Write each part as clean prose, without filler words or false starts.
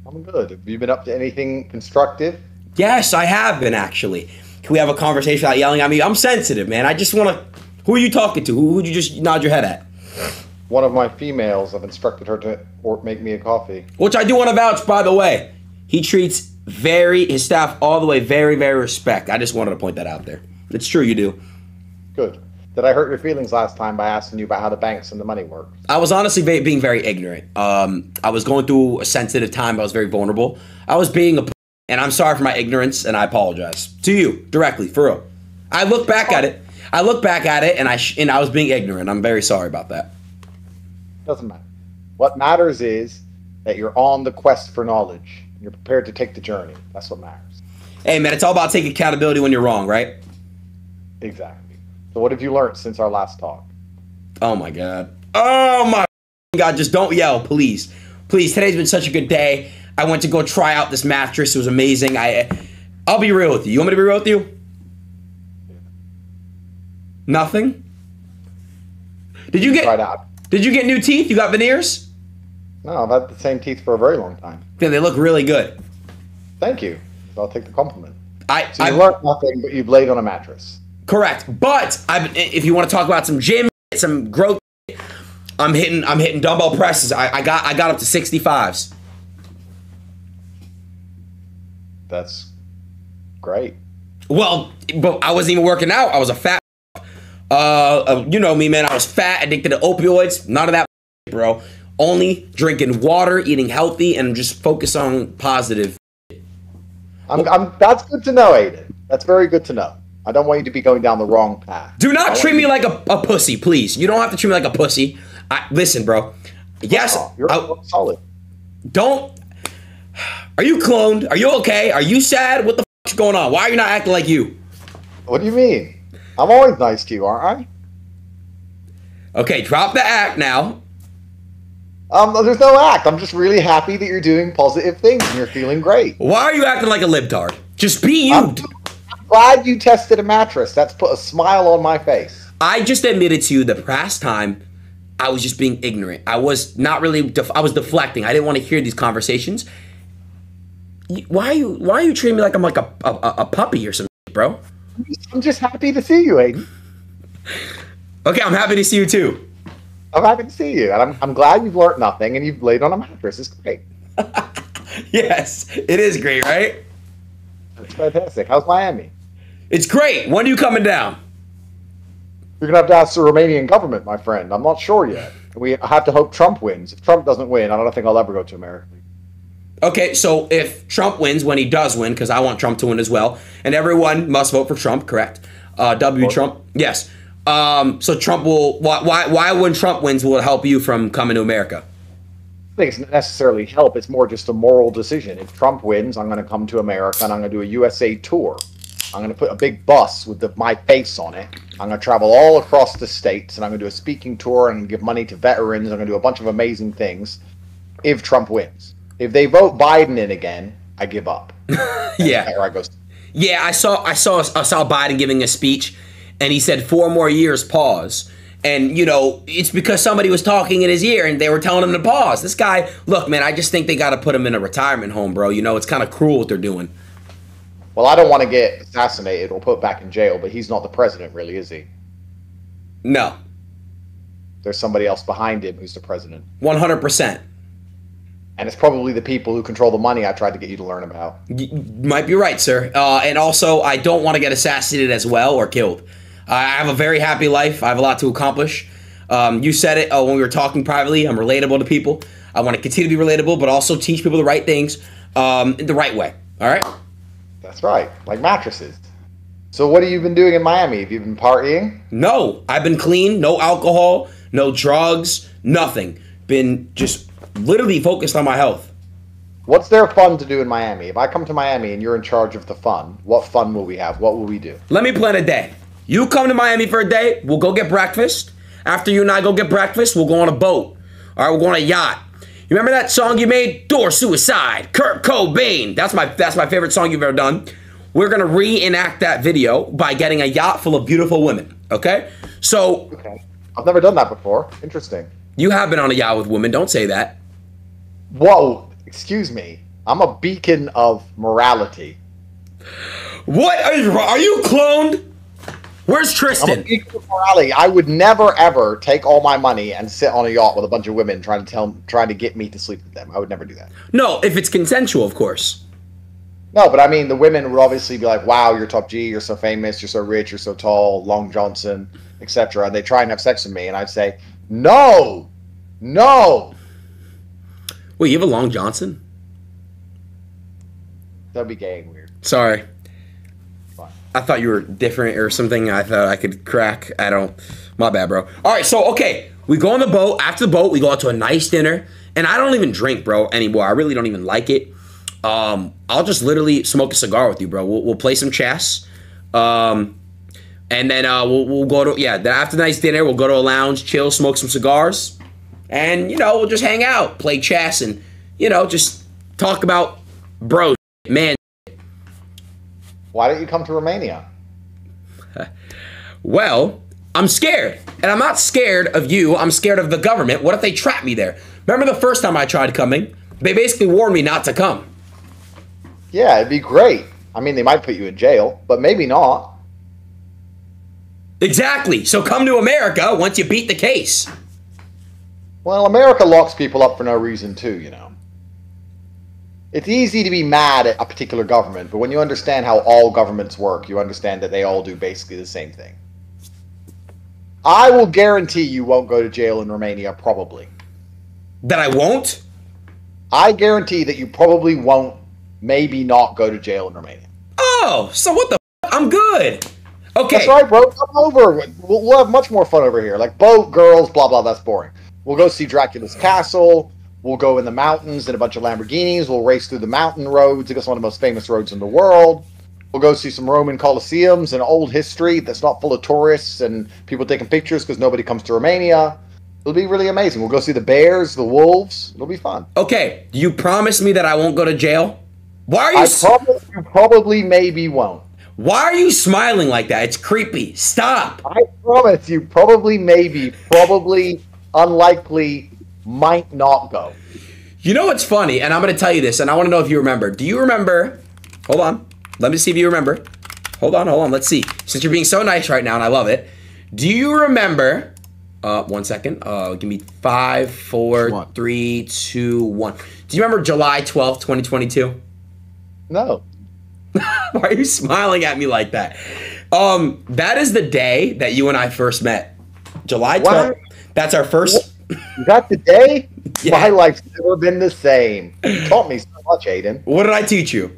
I'm good. Have you been up to anything constructive? Yes, I have been actually. Can we have a conversation without yelling at me? I'm sensitive, man. I just want to. Who are you talking to? Who'd you just nod your head at? One of my females, I've instructed her to make me a coffee. Which I do want to vouch, by the way. He treats his staff all the way very, very respect. I just wanted to point that out there. It's true, you do. Good. Did I hurt your feelings last time by asking you about how the banks and the money work? I was honestly being very ignorant. I was going through a sensitive time. I was very vulnerable. I was being and I'm sorry for my ignorance, and I apologize to you directly, for real. I look back at it. And I was being ignorant. I'm very sorry about that. Doesn't matter. What matters is that you're on the quest for knowledge. You're prepared to take the journey. That's what matters. Hey, man, it's all about taking accountability when you're wrong, right? Exactly. So what have you learned since our last talk? Oh, my God. Oh, my God. Just don't yell, please. Please, today's been such a good day. I went to go try out this mattress. It was amazing. I'll be real with you. You want me to be real with you? Yeah. Nothing? Did you get new teeth? You got veneers? No, I've had the same teeth for a very long time. Yeah, they look really good. Thank you. I'll take the compliment. So you learned nothing, but you've laid on a mattress. Correct. But if you want to talk about some gym, some growth, I'm hitting dumbbell presses. I got up to 65s. That's great. Well, but I wasn't even working out. I was a fat. You know me, man. I was fat, addicted to opioids. None of that, bro. Only drinking water, eating healthy, and just focus on positive. That's good to know, Adin. That's very good to know. I don't want you to be going down the wrong path. Do not treat me like a pussy, please. You don't have to treat me like a pussy. Listen, bro. Yes, you're solid. Don't. Are you cloned? Are you okay? Are you sad? What the f is going on? Why are you not acting like you? What do you mean? I'm always nice to you, aren't I? Okay, drop the act now. There's no act. I'm just really happy that you're doing positive things and you're feeling great. Why are you acting like a libtard? Just be you. I'm glad you tested a mattress. That's put a smile on my face. I just admitted to you the past time I was just being ignorant. I was not really. I was deflecting. I didn't want to hear these conversations. Why are you treating me like I'm like a puppy or something, bro? I'm just happy to see you, Adin. Okay, I'm happy to see you too. I'm happy to see you, and I'm glad you've learned nothing and you've laid on a mattress. It's great. Yes, it is great, right? It's fantastic. How's Miami? It's great. When are you coming down? You're gonna have to ask the Romanian government, my friend. I'm not sure yet. We have to hope Trump wins. If Trump doesn't win, I don't think I'll ever go to America. Okay, so if Trump wins, when he does win, because I want Trump to win as well, and everyone must vote for Trump, correct? Trump, yes. So Trump will. Why when Trump wins will it help you from coming to America? I think it's not necessarily help. It's more just a moral decision. If Trump wins, I'm going to come to America and I'm going to do a USA tour. I'm going to put a big bus with my face on it. I'm going to travel all across the states and I'm going to do a speaking tour and give money to veterans. I'm going to do a bunch of amazing things. If Trump wins. If they vote Biden in again, I give up. Yeah. Or I go. Yeah, I saw Biden giving a speech, and he said 4 more years, pause. And, you know, it's because somebody was talking in his ear, and they were telling him to pause. This guy, look, man, I just think they got to put him in a retirement home, bro. You know, it's kind of cruel what they're doing. Well, I don't want to get assassinated or put back in jail, but he's not the president, really, is he? No. There's somebody else behind him who's the president. 100%. And it's probably the people who control the money I tried to get you to learn about. You might be right, sir. And also, I don't want to get assassinated as well or killed. I have a very happy life. I have a lot to accomplish. You said it when we were talking privately. I'm relatable to people. I want to continue to be relatable, but also teach people the right things the right way. All right? That's right. Like mattresses. So what have you been doing in Miami? Have you been partying? No. I've been clean. No alcohol. No drugs. Nothing. Been just literally focused on my health. What's there fun to do in Miami? If I come to Miami and you're in charge of the fun, what fun will we have? What will we do? Let me plan a day. You come to Miami for a day, we'll go get breakfast. After you and I go get breakfast, we'll go on a boat. All right, we'll go on a yacht. You remember that song you made? Door Suicide, Kurt Cobain. That's my favorite song you've ever done. We're going to reenact that video by getting a yacht full of beautiful women, okay? So... Okay. I've never done that before. Interesting. You have been on a yacht with women. Don't say that. Whoa. Excuse me. I'm a beacon of morality. What? Are you cloned? Where's I'm Tristan? a beacon of morality. I would never ever take all my money and sit on a yacht with a bunch of women trying to get me to sleep with them. I would never do that. No, if it's consensual, of course. No, but I mean, the women would obviously be like, "Wow, you're top G. You're so famous. You're so rich. You're so tall. Long Johnson, etc." And they try and have sex with me, and I'd say, "No, no." Wait, you have a Long Johnson? That'd be gay and weird. Sorry. Fine. I thought you were different or something. I thought I could crack. I don't. My bad, bro. All right, so, okay. We go on the boat. After the boat, we go out to a nice dinner. And I don't even drink, bro, anymore. I really don't even like it. I'll just literally smoke a cigar with you, bro. We'll play some chess. And then we'll go to, then after the nice dinner, we'll go to a lounge, chill, smoke some cigars. And, we'll just hang out, play chess, and, just talk about bro, man. Why don't you come to Romania? Well, I'm scared. And I'm not scared of you. I'm scared of the government. What if they trap me there? Remember the first time I tried coming? They basically warned me not to come. Yeah, it'd be great. I mean, they might put you in jail, but maybe not. Exactly. So come to America once you beat the case. Well, America locks people up for no reason, too, It's easy to be mad at a particular government, but when you understand how all governments work, you understand that they all do basically the same thing. I will guarantee you won't go to jail in Romania, probably. That I won't? I guarantee that you probably won't, maybe not go to jail in Romania. Oh, so what the f? I'm good. Okay. That's right, bro. Come over. We'll have much more fun over here. Like boat, girls, blah, blah, that's boring. We'll go see Dracula's castle. We'll go in the mountains in a bunch of Lamborghinis. We'll race through the mountain roads. It's one of the most famous roads in the world. We'll go see some Roman Colosseums and old history that's not full of tourists and people taking pictures because nobody comes to Romania. It'll be really amazing. We'll go see the bears, the wolves. It'll be fun. Okay, you promise me that I won't go to jail? Why are you? I promise you probably maybe won't. Why are you smiling like that? It's creepy. Stop. I promise you probably maybe, probably unlikely, might not go. You know what's funny? And I'm going to tell you this, and I want to know if you remember. Do you remember? Hold on. Let me see if you remember. Hold on. Let's see. Since you're being so nice right now, and I love it. Do you remember? 1 second. Give me 5, 4, 3, 2, 1. Do you remember July 12th, 2022? No. Why are you smiling at me like that? That is the day that you and I first met. July 12th. What? That's our first. Is that the day? Yeah. My life's never been the same. You taught me so much, Adin. What did I teach you?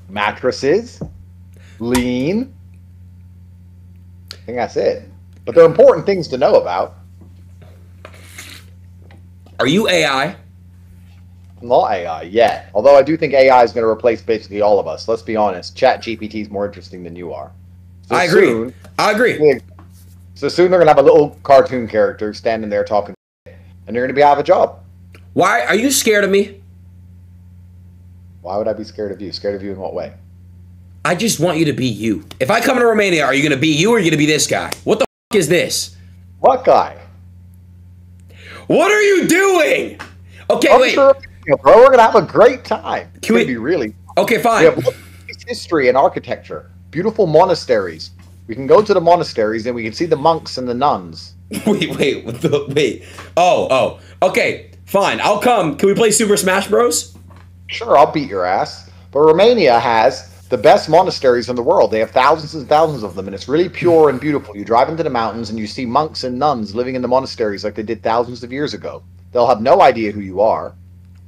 Mattresses. Lean. I think that's it. But they're important things to know about. Are you AI? I'm not AI yet. Although I do think AI is going to replace basically all of us. Let's be honest. ChatGPT is more interesting than you are. So I agree. I agree. So soon they're going to have a little cartoon character standing there talking, and you're going to be out of a job. Why? Are you scared of me? Why would I be scared of you? Scared of you in what way? I just want you to be you. If I come to Romania, are you going to be you or are you going to be this guy? What the f is this? What guy? What are you doing? Okay, wait. Sure, bro, we're going to have a great time. It's going to be really fun. Okay, fine. We have history and architecture. Beautiful monasteries. We can go to the monasteries and we can see the monks and the nuns. Wait. Oh. Okay, fine. I'll come. Can we play Super Smash Bros? Sure, I'll beat your ass. But Romania has the best monasteries in the world. They have thousands and thousands of them, and it's really pure and beautiful. You drive into the mountains and you see monks and nuns living in the monasteries like they did thousands of years ago. They'll have no idea who you are,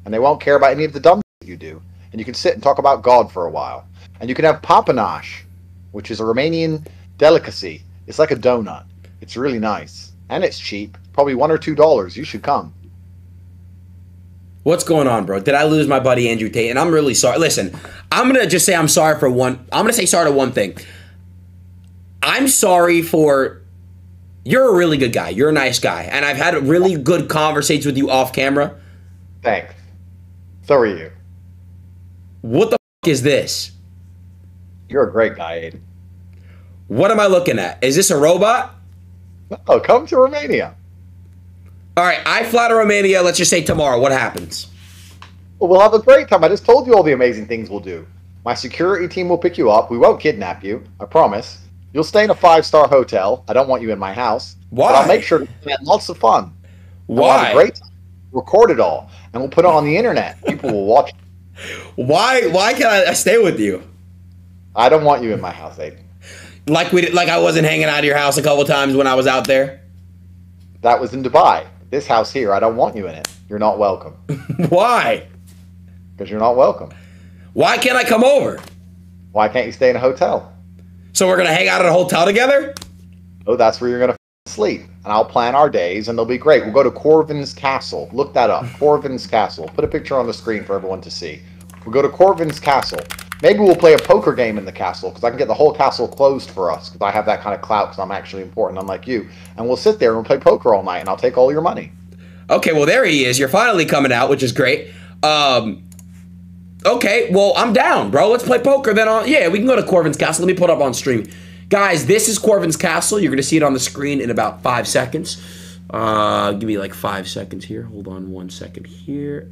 and they won't care about any of the dumb shit you do. And you can sit and talk about God for a while. And you can have papanash, which is a Romanian delicacy. It's like a donut. It's really nice. And it's cheap. Probably $1 or $2. You should come. What's going on, bro? Did I lose my buddy Andrew Tate? And I'm really sorry. Listen, I'm going to just say I'm sorry for one. I'm going to say sorry to one thing. I'm sorry for... You're a really good guy. You're a nice guy. And I've had really good conversations with you off camera. Thanks. So are you. What the f is this? You're a great guy, Adin. What am I looking at? Is this a robot? No, come to Romania. All right, I fly to Romania. Let's just say tomorrow. What happens? Well, we'll have a great time. I just told you all the amazing things we'll do. My security team will pick you up. We won't kidnap you. I promise. You'll stay in a 5-star hotel. I don't want you in my house. Why? But I'll make sure to have lots of fun. Why? We'll have a great time. Record it all, and we'll put it on the internet. People will watch it. Why can't I stay with you? I don't want you in my house, Aiden. Like I wasn't hanging out of your house a couple times when I was out there? That was in Dubai. This house here, I don't want you in it. You're not welcome. Why? Because you're not welcome. Why can't I come over? Why can't you stay in a hotel? So we're going to hang out at a hotel together? Oh, that's where you're going to sleep. And I'll plan our days, and they'll be great. We'll go to Corvin's Castle. Look that up. Corvin's Castle. Put a picture on the screen for everyone to see. We'll go to Corvin's Castle. Maybe we'll play a poker game in the castle, because I can get the whole castle closed for us, because I have that kind of clout, because I'm actually important, unlike you. And we'll sit there and we'll play poker all night, and I'll take all your money. Okay, well, there he is. You're finally coming out, which is great. Okay, well, I'm down, bro. Let's play poker then. Yeah, we can go to Corvin's Castle. Let me put it up on stream. Guys, this is Corvin's Castle. You're going to see it on the screen in about 5 seconds. Give me like 5 seconds here. Hold on 1 second here.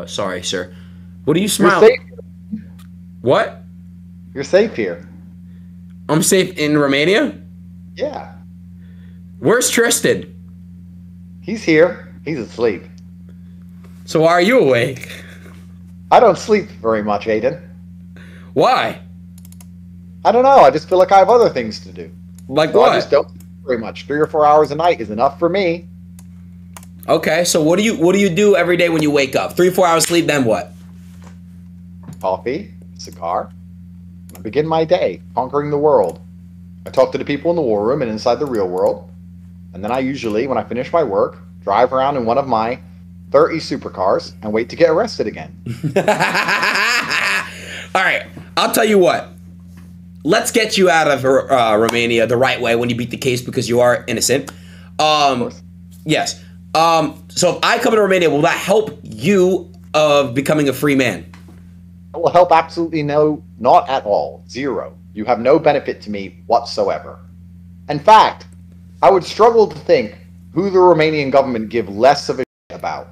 Sorry, sir. What are you smiling? What? You're safe here. I'm safe in Romania? Yeah. Where's Tristan? He's here. He's asleep. So why are you awake? I don't sleep very much, Aiden. Why? I don't know. I just feel like I have other things to do. Like so what? I just don't sleep very much. 3 or 4 hours a night is enough for me. Okay, so what do you do every day when you wake up? 3 or 4 hours sleep, then what? Coffee, cigar. I begin my day conquering the world. I talk to the people in the war room and inside the real world. And then I usually, when I finish my work, drive around in one of my 30 supercars and wait to get arrested again. All right, I'll tell you what. Let's get you out of Romania the right way when you beat the case because you are innocent. Yes. So if I come to Romania, will that help you of becoming a free man? It will help absolutely not at all. Zero. You have no benefit to me whatsoever. In fact, I would struggle to think who the Romanian government give less of a shit about.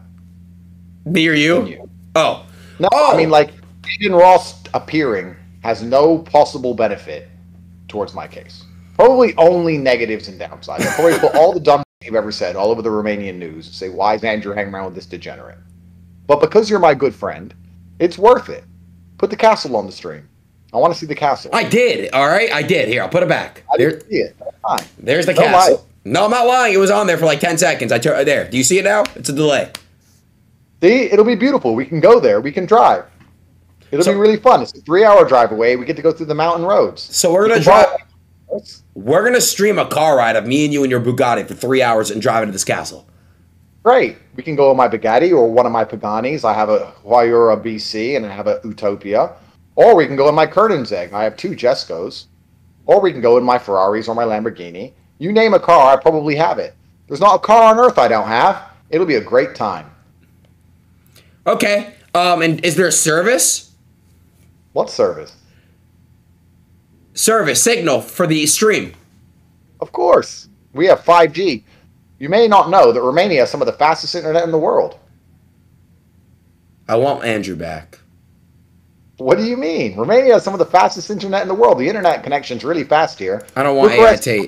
Me or you? Oh. No, I mean, like, Adin Ross appearing has no possible benefit towards my case. Probably only negatives and downsides. I'll probably put all the dumb you've ever said all over the Romanian news and say, why is Andrew hanging around with this degenerate? But because you're my good friend, it's worth it. Put the castle on the stream. I want to see the castle. I did, all right? I did. Here, I'll put it back. I didn't see it. Fine. There's the castle. No, I'm not lying. It was on there for like 10 seconds. There. Do you see it now? It's a delay. See? It'll be beautiful. We can go there. We can drive. It'll be really fun. It's a 3-hour drive away. We get to go through the mountain roads. So we're going to drive. We're going to stream a car ride of me and you and your Bugatti for 3 hours and drive into this castle. Great. We can go in my Bugatti or one of my Paganis. I have a Huayura BC and I have a Utopia. Or we can go in my Kernenzeg. I have 2 Jescos. Or we can go in my Ferraris or my Lamborghini. You name a car, I probably have it. There's not a car on earth I don't have. It'll be a great time. Okay. And is there a service? What service? Service, signal for the stream. Of course. We have 5G. You may not know that Romania has some of the fastest internet in the world. I want Andrew back. What do you mean? Romania has some of the fastest internet in the world. The internet connection's really fast here. I don't want AI Tate.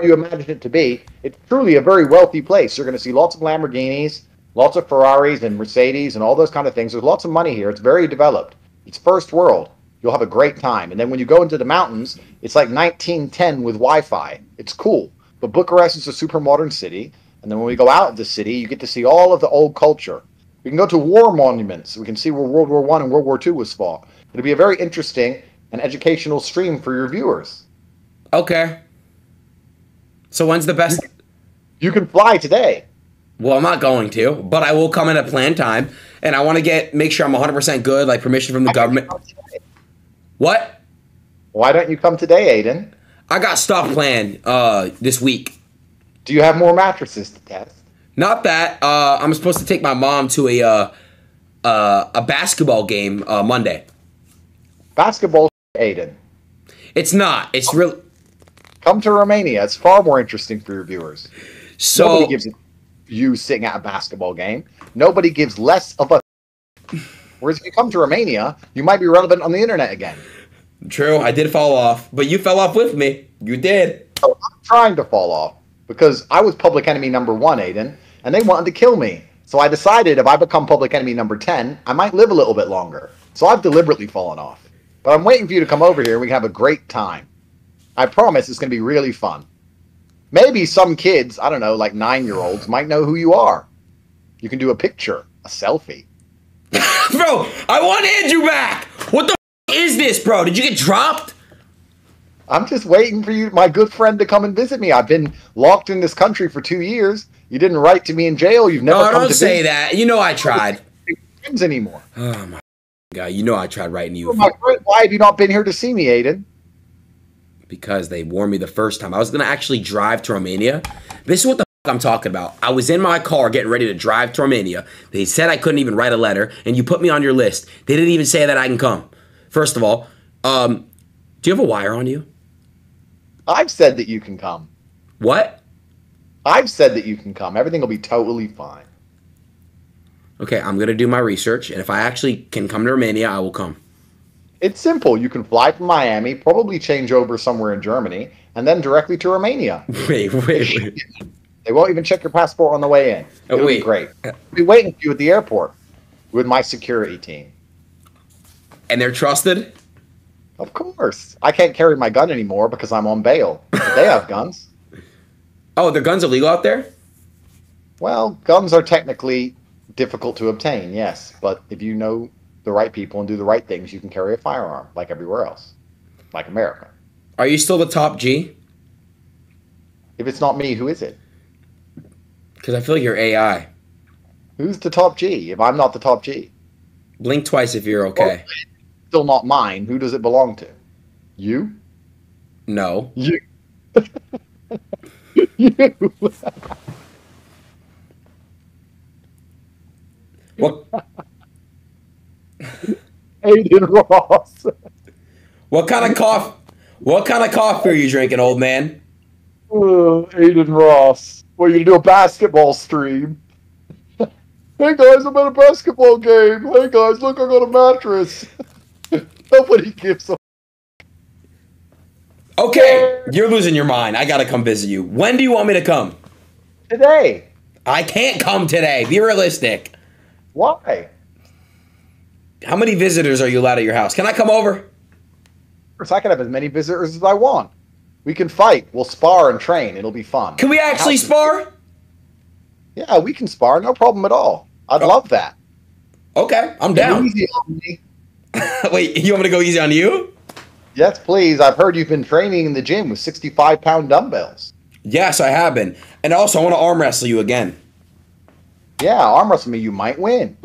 You imagine it to be. It's truly a very wealthy place. You're going to see lots of Lamborghinis, lots of Ferraris and Mercedes and all those kind of things. There's lots of money here. It's very developed. It's first world. You'll have a great time. And then when you go into the mountains, it's like 1910 with Wi-Fi. It's cool. But Bucharest is a super modern city. And then when we go out of the city, you get to see all of the old culture. We can go to war monuments. We can see where World War I and World War II was fought. It'll be a very interesting and educational stream for your viewers. Okay. So when's the best? You can fly today. Well, I'm not going to, but I will come in at planned time. And I want to make sure I'm 100% good, like permission from the government. What? Why don't you come today, Aiden? I got stuff planned this week. Do you have more mattresses to test? Not that. I'm supposed to take my mom to a basketball game Monday. Basketball, Aiden. It's not. It's real. Come to Romania. It's far more interesting for your viewers. So nobody gives you sitting at a basketball game. Nobody gives less of a Whereas if you come to Romania, you might be relevant on the internet again. True, I did fall off, but you fell off with me. You did. So I'm trying to fall off because I was public enemy #1, Adin, and they wanted to kill me. So I decided if I become public enemy #10, I might live a little bit longer. So I've deliberately fallen off. But I'm waiting for you to come over here and we can have a great time. I promise it's going to be really fun. Maybe some kids, I don't know, like 9-year-olds, might know who you are. You can do a picture, a selfie. Bro, I want Andrew back. What the is this, bro? Did you get dropped? I'm just waiting for you, my good friend, to come and visit me. I've been locked in this country for 2 years. You didn't write to me in jail. You've never come don't to say visit. that. You know I tried. Friends anymore. Oh my God, you know I tried writing to you. My friend, why have you not been here to see me, Adin? Because they warned me the first time. I was gonna actually drive to Romania. This is what the I'm talking about. I was in my car getting ready to drive to Romania. They said I couldn't even write a letter, and you put me on your list. They didn't even say that I can come. First of all, do you have a wire on you? I've said that you can come. What? I've said that you can come. Everything will be totally fine. Okay, I'm gonna do my research, and if I actually can come to Romania, I will come. It's simple. You can fly from Miami, probably change over somewhere in Germany, and then directly to Romania. Wait. They won't even check your passport on the way in. It'll be great. I'll be waiting for you at the airport with my security team. And they're trusted? Of course. I can't carry my gun anymore because I'm on bail. But they have guns. Oh, their guns illegal out there? Well, guns are technically difficult to obtain, yes. But if you know the right people and do the right things, you can carry a firearm like everywhere else. Like America. Are you still the top G? If it's not me, who is it? Because I feel like you're AI. Who's the top G if I'm not the top G? Blink twice if you're okay. Well, still not mine. Who does it belong to? You? No. You. You. What? Adin Ross. What kind of coffee? What kind of coffee are you drinking, old man? Adin Ross. Well, you do a basketball stream. Hey guys, I'm at a basketball game. Hey guys, look, I got a mattress. Nobody gives a. Okay, you're losing your mind. I gotta come visit you. When do you want me to come? Today. I can't come today. Be realistic. Why? How many visitors are you allowed at your house? Can I come over? Of course, I can have as many visitors as I want. We can fight. We'll spar and train. It'll be fun. Can we actually spar? Yeah, we can spar. No problem at all. I'd love that. Okay, I'm down. Easy on me. Wait, you want me to go easy on you? Yes, please. I've heard you've been training in the gym with 65-pound dumbbells. Yes, I have been. And also, I want to arm wrestle you again. Yeah, arm wrestle me. You might win.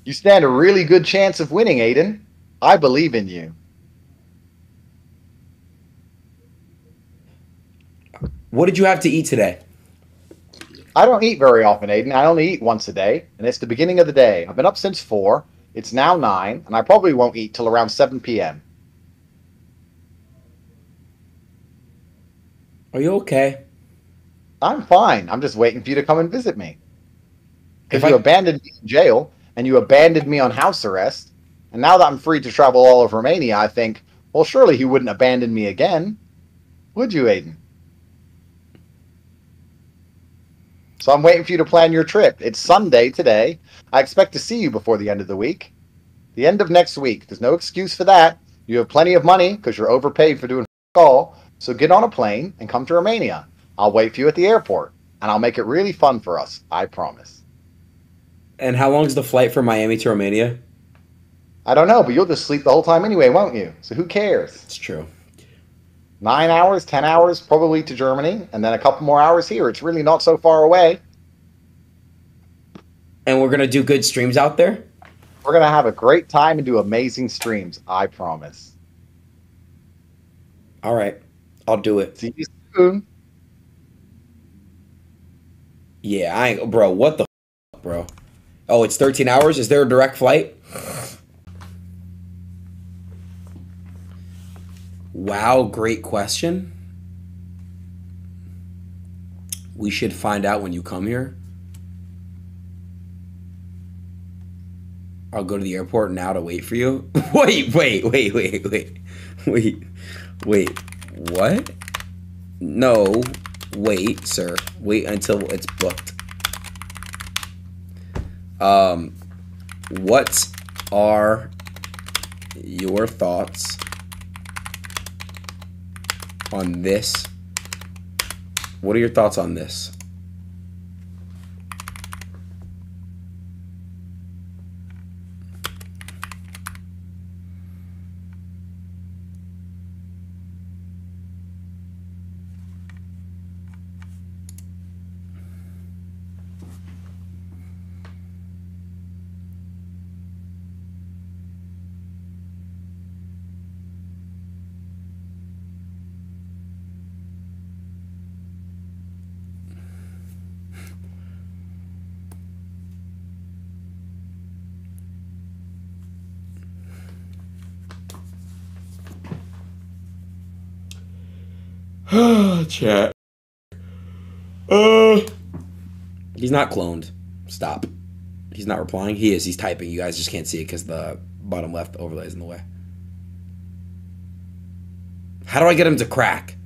You stand a really good chance of winning, Adin. I believe in you. What did you have to eat today? I don't eat very often, Adin. I only eat once a day, and it's the beginning of the day. I've been up since 4. It's now 9, and I probably won't eat till around 7 p.m. Are you okay? I'm fine. I'm just waiting for you to come and visit me. Because If you I- abandoned me in jail, and you abandoned me on house arrest, and now that I'm free to travel all over Romania, I think, well, surely he wouldn't abandon me again. Would you, Adin? So I'm waiting for you to plan your trip. It's Sunday today. I expect to see you before the end of the week. The end of next week. There's no excuse for that. You have plenty of money because you're overpaid for doing all. So get on a plane and come to Romania. I'll wait for you at the airport, and I'll make it really fun for us. I promise. And how long is the flight from Miami to Romania? I don't know, but you'll just sleep the whole time anyway, won't you? So who cares? It's true. 9 hours, 10 hours probably to Germany, and then a couple more hours here. It's really not so far away. And we're going to do good streams out there? We're going to have a great time and do amazing streams. I promise. All right. I'll do it. See you soon. Yeah, I ain't... Bro, what the f***, bro? Oh, it's 13 hours? Is there a direct flight? Wow, great question. We should find out when you come here. I'll go to the airport now to wait for you. Wait. What? No. Wait, sir. Wait until it's booked. What are your thoughts on this? What are your thoughts on this? Chat. He's not cloned. Stop. He's not replying. He is. He's typing. You guys just can't see it because the bottom left overlay is in the way. How do I get him to crack?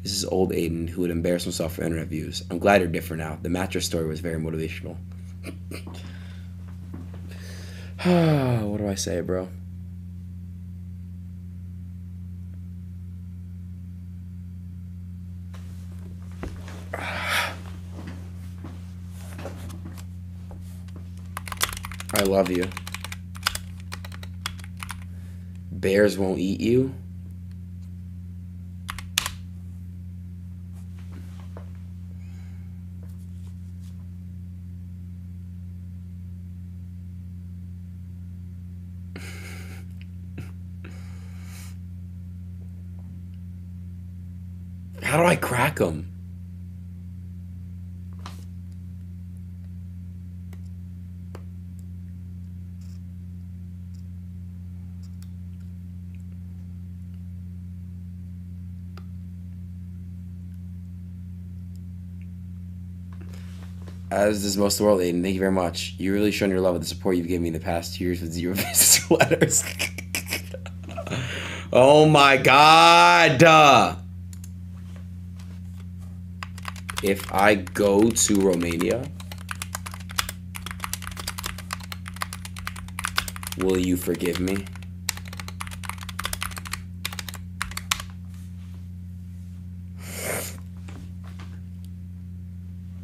This is old Adin who would embarrass himself for internet views. I'm glad you're different now. The mattress story was very motivational. What do I say, bro? I love you. Bears won't eat you. How do I crack them? As does most of the world, Adin. Thank you very much. You really shown your love with the support you've given me in the past 2 years with 0 visits or letters. Oh my God. If I go to Romania, will you forgive me?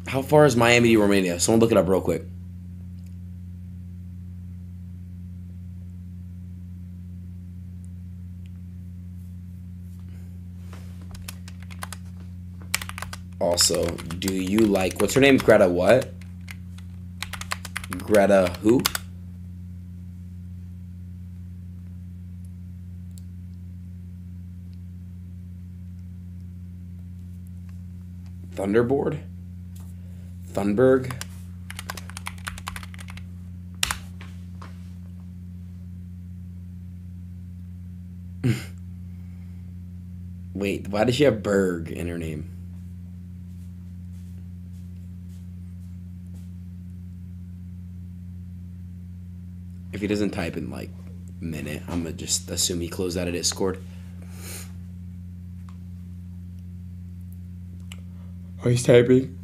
How far is Miami to Romania? Someone look it up real quick. Also, do you like, what's her name? Greta what? Greta who? Thunderboard? Thunberg? Wait, why does she have Berg in her name? If he doesn't type in like a minute, I'm gonna just assume he closed out of Discord. Oh, he's typing.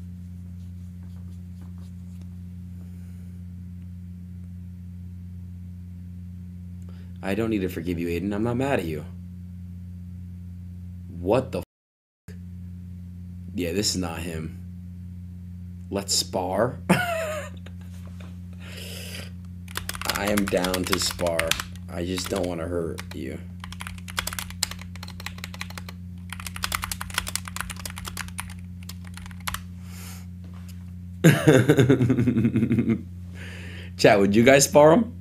I don't need to forgive you, Adin. I'm not mad at you. What the f***? Yeah, this is not him. Let's spar. I am down to spar. I just don't want to hurt you. Chat, would you guys spar him?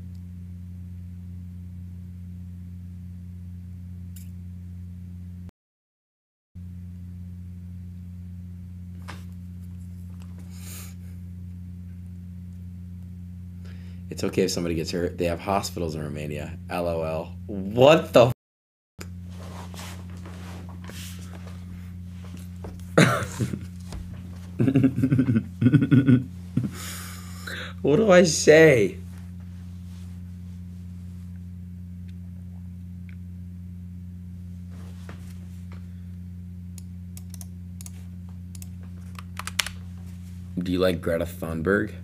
It's okay if somebody gets hurt. They have hospitals in Romania. LOL. What the f What do I say? Do you like Greta Thunberg?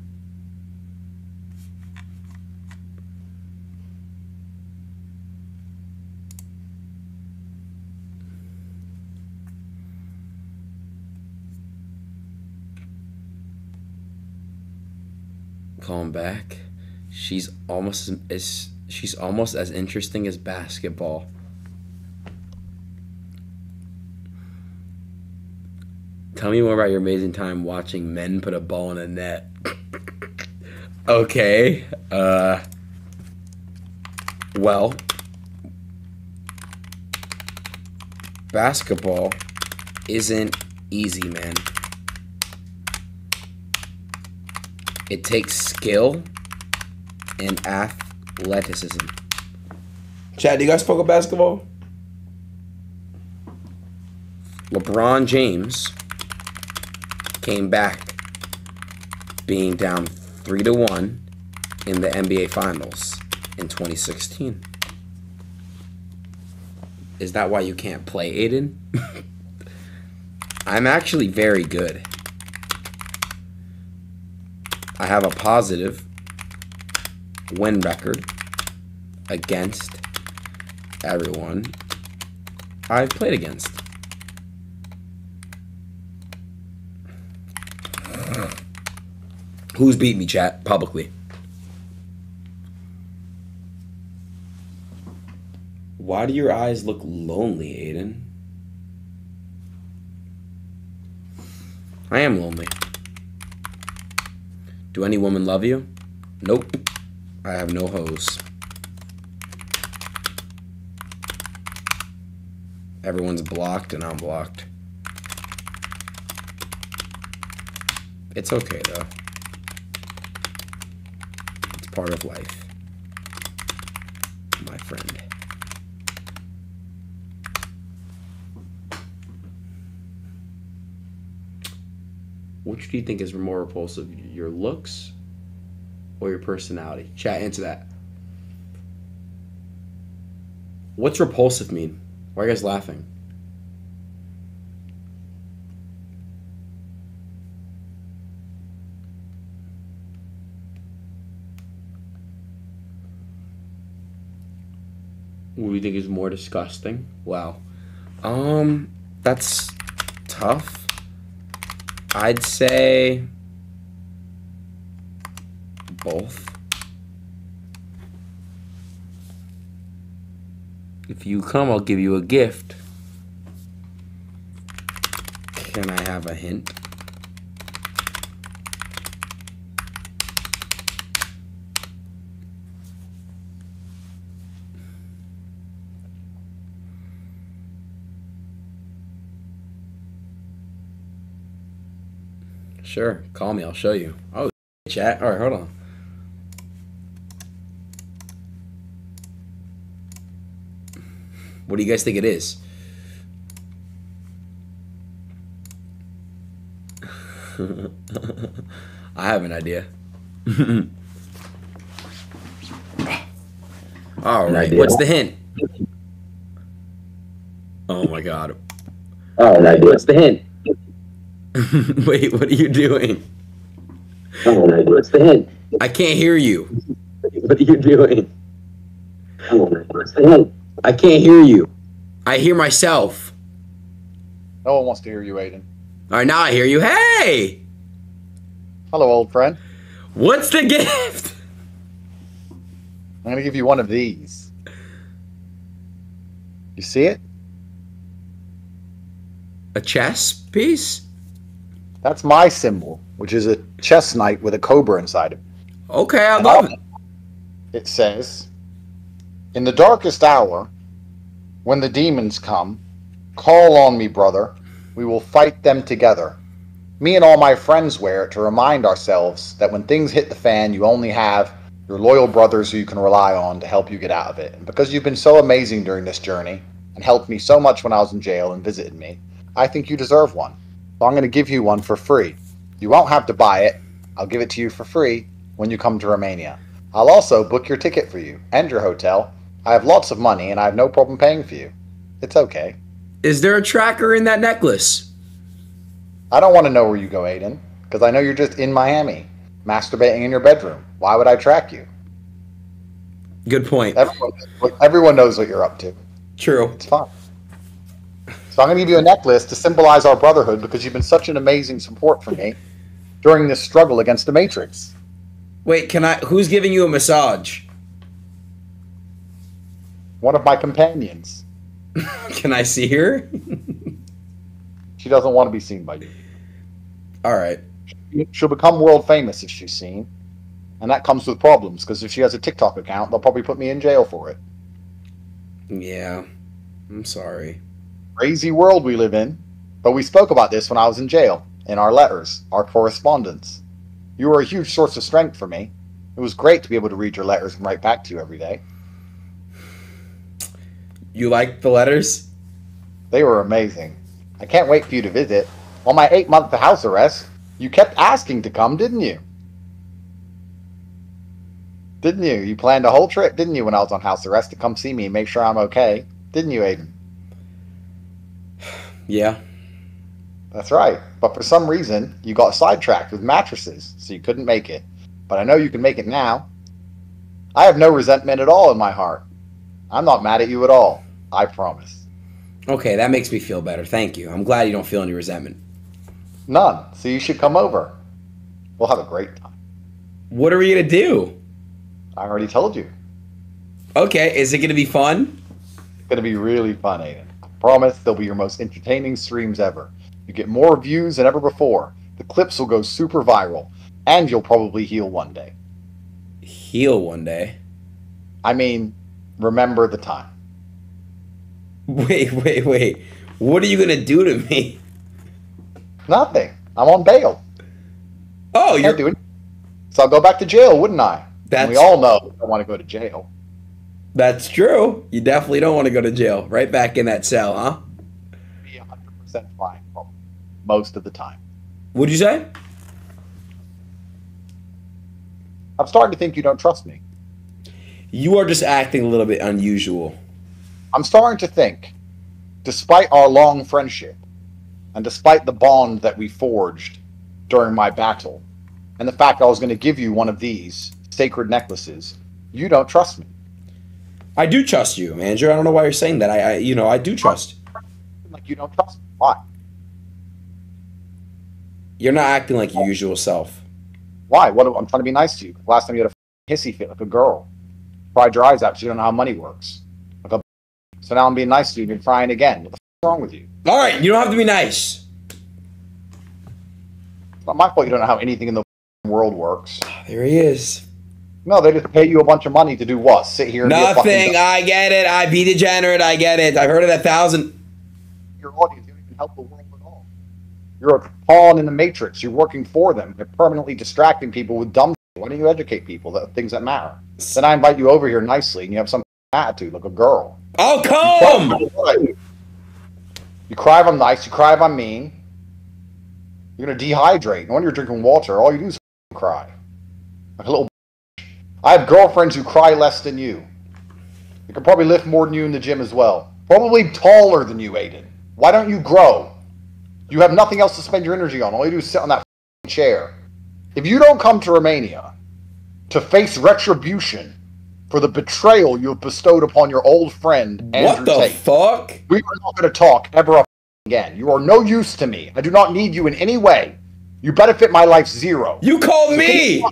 Call him back. She's almost as interesting as basketball. Tell me more about your amazing time watching men put a ball in a net. Okay. Well, basketball isn't easy, man. It takes skill and athleticism. Chad, do you guys fuck with basketball? LeBron James came back being down 3-1 in the NBA Finals in 2016. Is that why you can't play, Adin? I'm actually very good. I have a positive win record against everyone I've played against. Who's beat me, chat, publicly? Why do your eyes look lonely, Adin? I am lonely. Do any women love you? Nope. I have no hoes. Everyone's blocked and I'm blocked. It's okay though. It's part of life, my friend. Which do you think is more repulsive, your looks or your personality? Chat, answer that. What's repulsive mean? Why are you guys laughing? What do you think is more disgusting? Wow. That's tough. I'd say both. If you come, I'll give you a gift. Can I have a hint? Sure, call me, I'll show you. Oh, chat. All right, hold on. What do you guys think it is? I have an idea. All right, what's the hint? Oh my God. All right, what's the hint? Wait, what are you doing? All right, what's the hint? I can't hear you. What are you doing? All right, what's the hint? I can't hear you. I hear myself. No one wants to hear you, Adin. All right, now I hear you. Hey! Hello, old friend. What's the gift? I'm going to give you one of these. You see it? A chess piece? That's my symbol, which is a chess knight with a cobra inside it. Okay, I love it. It says, "In the darkest hour, when the demons come, call on me, brother. We will fight them together. Me and all my friends wear it to remind ourselves that when things hit the fan, you only have your loyal brothers who you can rely on to help you get out of it. And because you've been so amazing during this journey and helped me so much when I was in jail and visited me, I think you deserve one. So I'm going to give you one for free. You won't have to buy it. I'll give it to you for free. when you come to Romania. I'll also book your ticket for you and your hotel. I have lots of money and I have no problem paying for you. It's okay. Is there a tracker in that necklace? I don't want to know where you go, Adin, because I know you're just in Miami, masturbating in your bedroom. Why would I track you? Good point. Everyone knows what you're up to. True. It's fine. So I'm going to give you a necklace to symbolize our brotherhood because you've been such an amazing support for me during this struggle against the Matrix. Wait, who's giving you a massage? One of my companions. Can I see her? She doesn't want to be seen by you. All right. She'll become world famous if she's seen. And that comes with problems, because if she has a TikTok account, they'll probably put me in jail for it. Yeah. I'm sorry. Crazy world we live in. But we spoke about this when I was in jail, in our letters, our correspondence. You were a huge source of strength for me. It was great to be able to read your letters and write back to you every day. You liked the letters? They were amazing. I can't wait for you to visit. On my 8-month house arrest, you kept asking to come, didn't you? Didn't you? You planned a whole trip, didn't you, when I was on house arrest to come see me and make sure I'm okay? Didn't you, Adin? Yeah. That's right. But for some reason, you got sidetracked with mattresses, so you couldn't make it. But I know you can make it now. I have no resentment at all in my heart. I'm not mad at you at all. I promise. Okay, that makes me feel better. Thank you. I'm glad you don't feel any resentment. None. So you should come over. We'll have a great time. What are we going to do? I already told you. Okay, is it going to be fun? It's going to be really fun, Adin. I promise they'll be your most entertaining streams ever. You get more views than ever before. The clips will go super viral. And you'll probably heal one day. Heal one day? I mean, remember the time. Wait. What are you going to do to me? Nothing. I'm on bail. Oh, Can't do it. So I'll go back to jail, wouldn't I? And we all know I want to go to jail. That's true. You definitely don't want to go to jail. Right back in that cell, huh? Be 100% fine, probably. Most of the time. What'd you say? I'm starting to think you don't trust me. You are just acting a little bit unusual. I'm starting to think, despite our long friendship, and despite the bond that we forged during my battle, and the fact I was going to give you one of these sacred necklaces, you don't trust me. I do trust you, Andrew. I don't know why you're saying that. I do trust. Like you don't trust me. Why? You're not acting like your usual self. Why? I'm trying to be nice to you. Last time you had a hissy fit like a girl. Cried your eyes out because you don't know how money works. So now I'm being nice to you and you're crying again. What the f is wrong with you? All right, you don't have to be nice. It's not my fault you don't know how anything in the world works. There he is. No, they just pay you a bunch of money to do what? Sit here and Nothing. I get it. I be degenerate. I get it. I've heard it 1,000. Your audience, you don't even help the world at all. You're a pawn in the matrix. You're working for them. You're permanently distracting people with dumb shit. Why don't you educate people that things that matter? Then I invite you over here nicely and you have some attitude like a girl. I'll come! You cry if I'm nice. You cry if I'm mean. You're going to dehydrate. No wonder you're drinking water. All you do is cry. Like a little. I have girlfriends who cry less than you. They can probably lift more than you in the gym as well. Probably taller than you, Adin. Why don't you grow? You have nothing else to spend your energy on. All you do is sit on that chair. If you don't come to Romania to face retribution for the betrayal you have bestowed upon your old friend, Andrew Tate. What the fuck? We are not going to talk ever again. You are no use to me. I do not need you in any way. You benefit my life zero. You called me!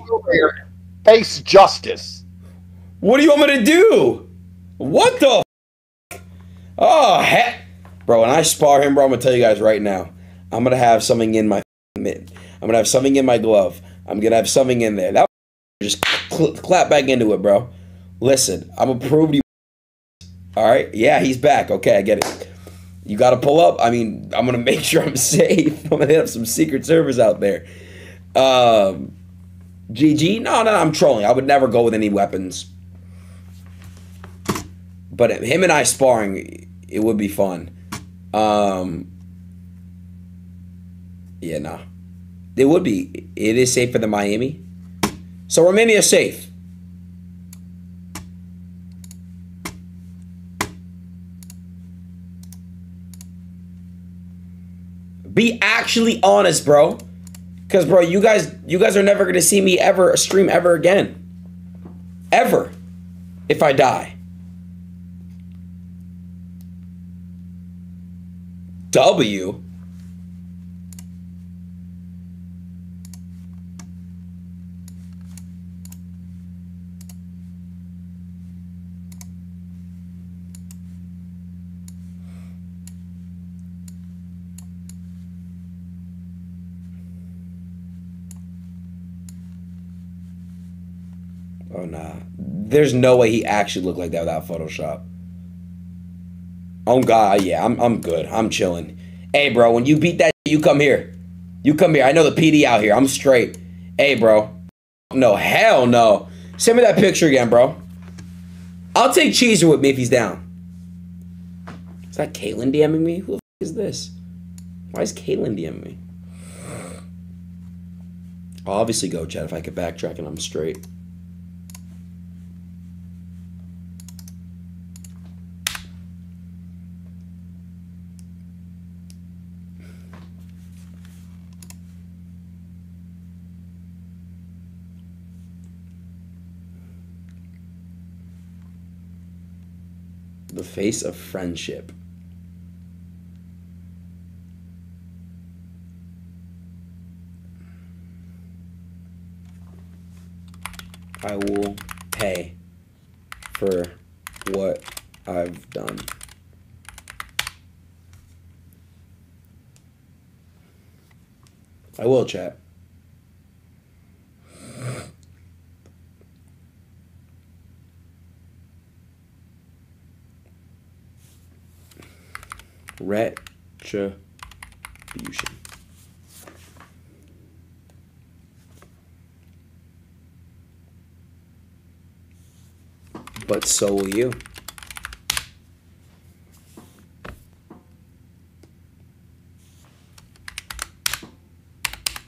Face justice. What do you want me to do? What the f? Oh, heck. Bro, when I spar him, bro, I'm going to tell you guys right now. I'm going to have something in my mitt. I'm going to have something in my glove. I'm going to have something in there. That just clap back into it, bro. Listen, I'm going to prove to you. All right? Yeah, he's back. Okay, I get it. You got to pull up. I mean, I'm going to make sure I'm safe. I'm going to have some Secret Service out there. GG? No, I'm trolling. I would never go with any weapons. But him and I sparring, it would be fun. Yeah, no. It would be. It is safer than Miami. So Romania is safe. Be actually honest, bro. Because, bro, you guys are never going to see me ever stream ever again. Ever. If I die. W? Oh, nah. There's no way he actually looked like that without Photoshop. Oh, God, yeah, I'm good. I'm chilling. Hey, bro, when you beat that, you come here. You come here. I know the PD out here. I'm straight. Hey, bro. No, hell no. Send me that picture again, bro. I'll take Cheeser with me if he's down. Is that Caitlyn DMing me? Who the f is this? Why is Caitlyn DMing me? I'll obviously go, Chad, if I could backtrack and I'm straight. The face of friendship. I will pay for what I've done. I will, chat. Retribution. But so will you.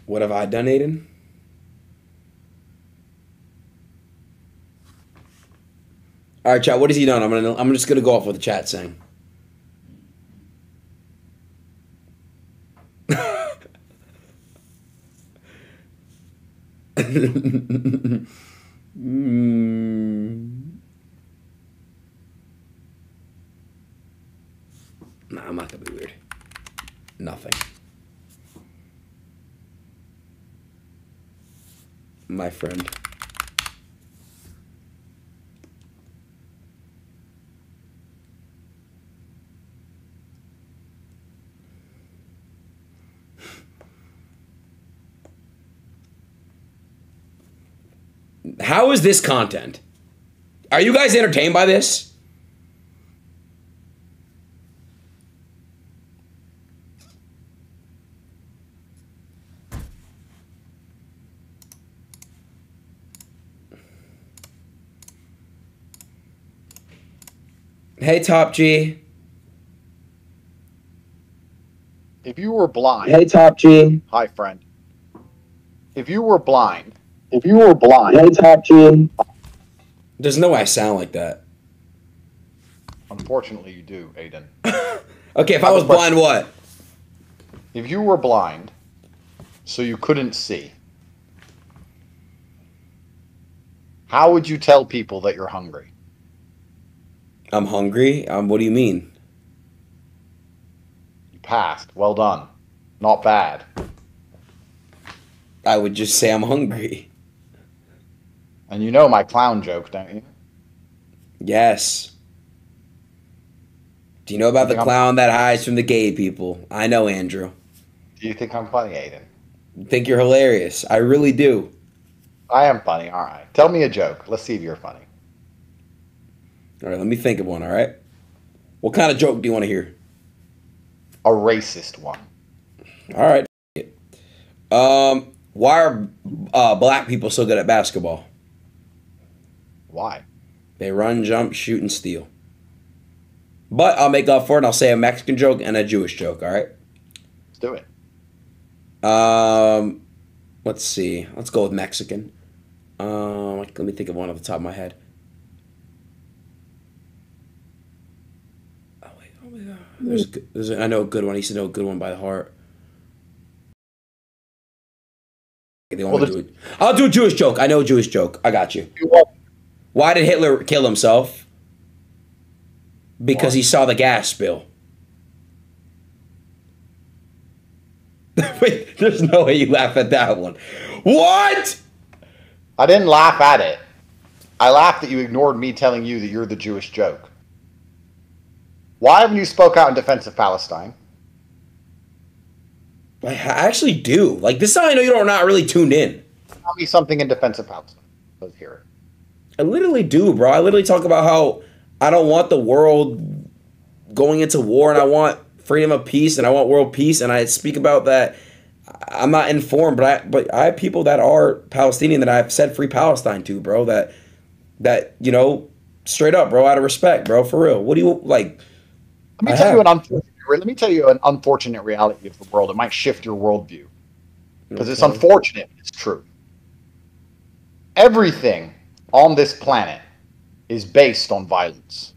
What have I done, Adin? All right, chat. What has he done? I'm just gonna go off what the chat's saying. Nah, I'm not gonna be weird. Nothing. My friend. How is this content? Are you guys entertained by this? Hey, Top G. If you were blind... Hey, Top G. Hi, friend. If you were blind... Hey, Top G. There's no way I sound like that. Unfortunately, you do, Adin. Okay, if I was blind, what? If you were blind, so you couldn't see, how would you tell people that you're hungry? I'm hungry? What do you mean? You passed. Well done. Not bad. I would just say I'm hungry. And you know my clown joke, don't you? Yes. Do you know about the clown that hides from the gay people? I know, Andrew. Do you think I'm funny, Adin? I think you're hilarious. I really do. I am funny, all right. Tell me a joke. Let's see if you're funny. All right, let me think of one, all right? What kind of joke do you want to hear? A racist one. All right. Why are black people so good at basketball? Why? They run, jump, shoot, and steal. But I'll make up for it, and I'll say a Mexican joke and a Jewish joke, all right? Let's do it. Let's see. Let's go with Mexican. Let me think of one off the top of my head. Oh wait, oh my god. I know a good one. I used to know a good one by the heart. They want me to do it. I'll do a Jewish joke. I know a Jewish joke. I got you. Why did Hitler kill himself? Because he saw the gas spill. Wait, there's no way you laugh at that one. What? I didn't laugh at it. I laughed that you ignored me telling you that you're the Jewish joke. Why haven't you spoke out in defense of Palestine? I actually do. Like, this is how I know you're not really tuned in. Tell me something in defense of Palestine. Let's hear it. I literally do, bro. I literally talk about how I don't want the world going into war, and I want freedom of peace, and I want world peace, and I speak about that. I'm not informed, but I have people that are Palestinian that I've said free Palestine to, bro. That you know, straight up, bro, out of respect, bro, for real. What do you like? Let me tell you an unfortunate reality of the world. It might shift your worldview because it's unfortunate. It's true. Everything on this planet is based on violence.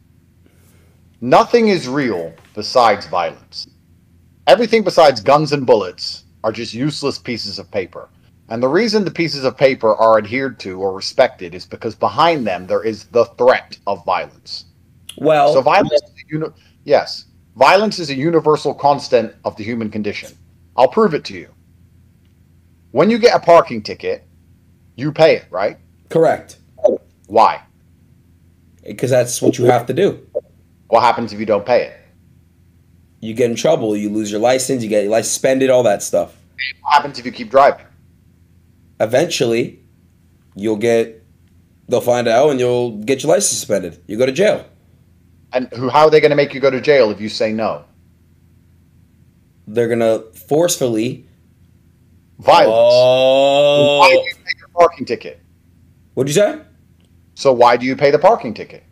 Nothing is real besides violence. Everything besides guns and bullets are just useless pieces of paper. And the reason the pieces of paper are adhered to or respected is because behind them there is the threat of violence. Well, so violence is a universal constant of the human condition. I'll prove it to you. When you get a parking ticket, you pay it, right? Correct. Why? Because that's what you have to do. What happens if you don't pay it? You get in trouble. You lose your license. You get your license suspended, all that stuff. What happens if you keep driving? Eventually, they'll find out and you'll get your license suspended. You go to jail. And how are they going to make you go to jail if you say no? They're going to forcefully... Violence. Oh. Why do you pay your parking ticket? What'd you say? So why do you pay the parking ticket?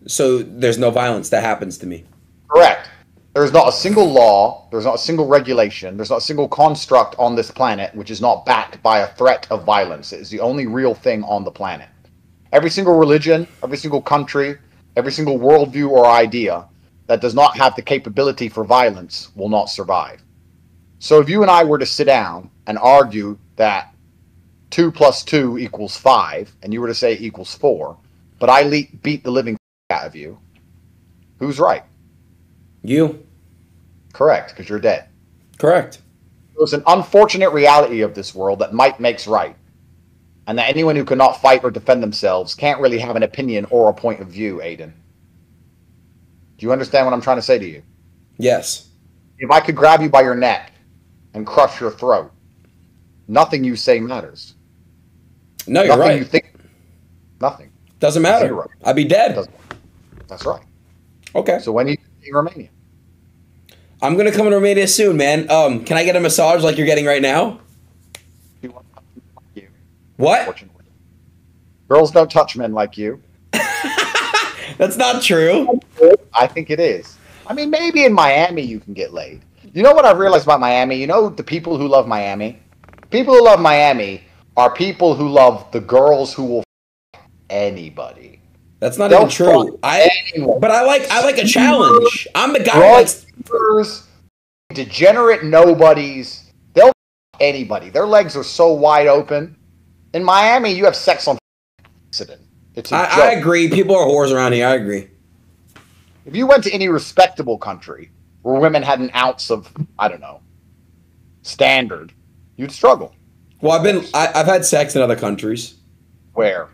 So there's no violence that happens to me. Correct. There's not a single law, there's not a single regulation, there's not a single construct on this planet which is not backed by a threat of violence. It is the only real thing on the planet. Every single religion, every single country, every single worldview or idea that does not have the capability for violence will not survive. So if you and I were to sit down and argue that 2 + 2 = 5, and you were to say it equals 4, but I beat the living out of you, who's right? You. Correct, because you're dead. Correct. It's an unfortunate reality of this world that might makes right. And that anyone who cannot fight or defend themselves can't really have an opinion or a point of view, Adin. Do you understand what I'm trying to say to you? Yes. If I could grab you by your neck and crush your throat, nothing you say matters. No, you're nothing right. You think, nothing. Doesn't matter. Zero. I'd be dead. That's right. Okay. So when you in Romania? I'm going to come to Romania soon, man. Can I get a massage like you're getting right now? What? Girls don't touch men like you. That's not true. I think it is. I mean, maybe in Miami you can get laid. You know what I've realized about Miami? You know the people who love Miami? People who love Miami are people who love the girls who will anybody. That's not even true. But I like a challenge. I'm the guy who likes degenerate nobodies. They'll anybody. Their legs are so wide open. In Miami, you have sex on accident. It's a joke. I agree. People are whores around here. I agree. If you went to any respectable country where women had an ounce of, I don't know, standard, you'd struggle. Well, I've had sex in other countries. Where?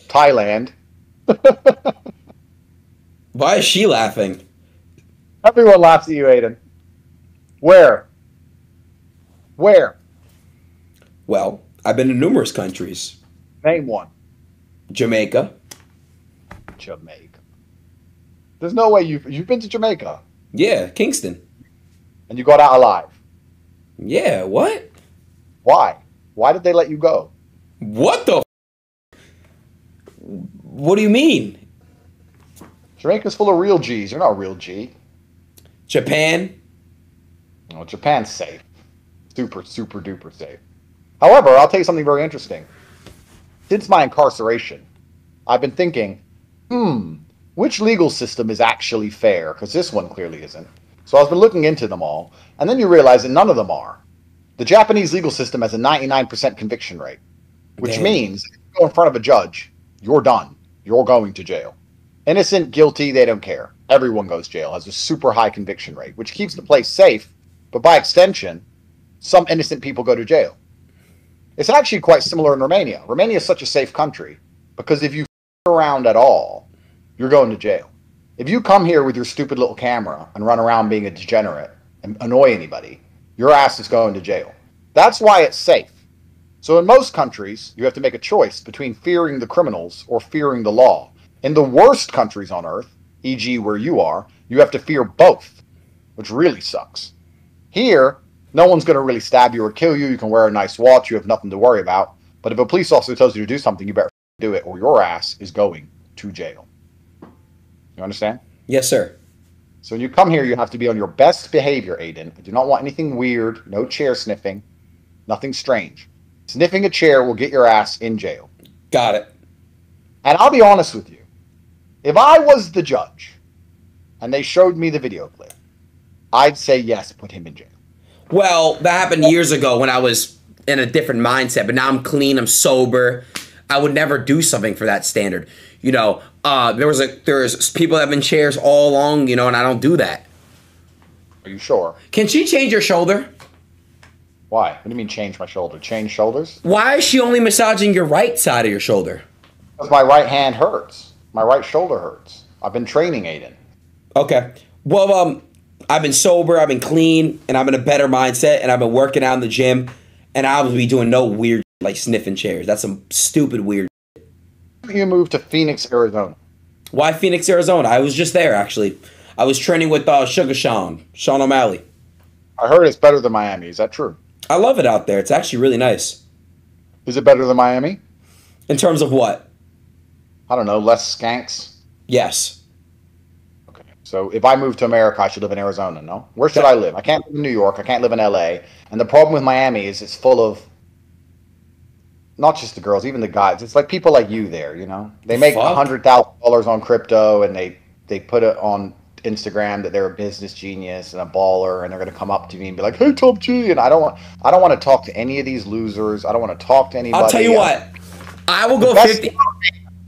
Thailand. Why is she laughing? Everyone laughs at you, Adin. Where? Where? Well, I've been to numerous countries. Name one. Jamaica. Jamaica. There's no way you've been to Jamaica. Yeah, Kingston. And you got out alive. Yeah, what? Why? Why did they let you go? What the What do you mean? Jamaica's full of real G's. You're not a real G. Japan? No, Japan's safe. Super, super duper safe. However, I'll tell you something very interesting. since my incarceration, I've been thinking, which legal system is actually fair? Because this one clearly isn't. So I've been looking into them all, and then you realize that none of them are. The Japanese legal system has a 99% conviction rate, which means if you go in front of a judge, you're done. You're going to jail. Innocent, guilty, they don't care. Everyone goes to jail, has a super high conviction rate, which keeps the place safe, but by extension, some innocent people go to jail. It's actually quite similar in Romania. Romania is such a safe country because if you f around at all, you're going to jail. If you come here with your stupid little camera and run around being a degenerate and annoy anybody, your ass is going to jail. That's why it's safe. So in most countries, you have to make a choice between fearing the criminals or fearing the law. In the worst countries on earth, e.g. where you are, you have to fear both, which really sucks. Here, no one's going to really stab you or kill you. You can wear a nice watch. You have nothing to worry about. But if a police officer tells you to do something, you better do it or your ass is going to jail. You understand? Yes, sir. So when you come here, you have to be on your best behavior, Adin. I do not want anything weird, no chair sniffing, nothing strange. Sniffing a chair will get your ass in jail. Got it. And I'll be honest with you. If I was the judge and they showed me the video clip, I'd say yes, put him in jail. Well, that happened years ago when I was in a different mindset, but now I'm clean, I'm sober. I would never do something for that standard. You know, there's people that have been chairs all along, you know, and I don't do that. Are you sure? Can she change her shoulder? Why? What do you mean change my shoulder? Change shoulders? Why is she only massaging your right side of your shoulder? Because my right hand hurts. My right shoulder hurts. I've been training, Adin. Okay. Well, I've been sober, I've been clean, and I'm in a better mindset, and I've been working out in the gym, and I will be doing no weird like sniffing chairs. That's some stupid weird. You moved to Phoenix, Arizona. Why Phoenix, Arizona? I was just there, actually. I was training with Sugar Sean O'Malley. I heard it's better than Miami. Is that true? I love it out there. It's actually really nice. Is it better than Miami? In terms of what? I don't know, less skanks? Yes. Okay. So if I move to America, I should live in Arizona, no? Where should I live? I can't live in New York. I can't live in LA. And the problem with Miami is it's full of not just the girls, even the guys. It's like people like you there, you know? They make $100,000 on crypto and they put it on Instagram that they're a business genius and a baller, and they're going to come up to me and be like, "Hey, Top G," and I don't want to talk to any of these losers. I don't want to talk to anybody. I'll tell you what. I will go 50.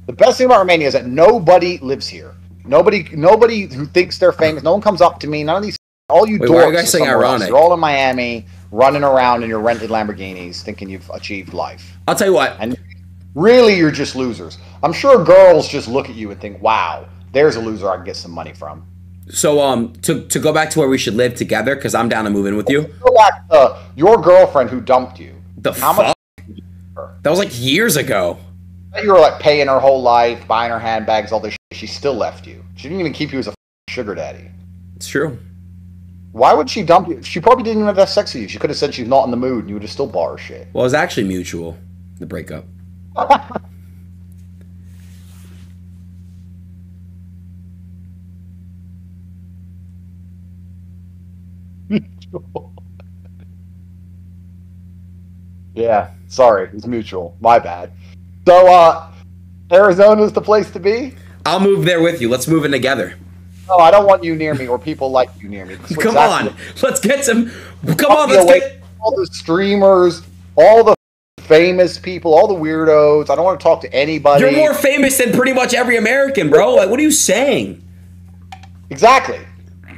The best thing about Romania is that nobody lives here. Nobody who thinks they're famous. No one comes up to me. None of these. All you Wait, why are you dorks guys are saying somewhere else. ironic? You're all in Miami, running around in your rented Lamborghinis, thinking you've achieved life. I'll tell you what. And really, you're just losers. I'm sure girls just look at you and think, "Wow, there's a loser I can get some money from." So, to go back to where we should live together, because I'm down to move in with you. Go back to your girlfriend who dumped you. How much? That was like years ago. You were like paying her whole life, buying her handbags, all this shit. She still left you. She didn't even keep you as a sugar daddy. It's true. Why would she dump you? She probably didn't even have that sex with you. She could have said she's not in the mood and you would have still bought her shit. Well, it was actually mutual, the breakup. Yeah, sorry, it's mutual. My bad. So, Arizona's the place to be? I'll move there with you. Let's move in together. No, I don't want you near me or people like you near me. Come on. Let's get some. Come on, let's get. All the streamers, all the famous people, all the weirdos. I don't want to talk to anybody. You're more famous than pretty much every American, bro. Like, what are you saying? Exactly.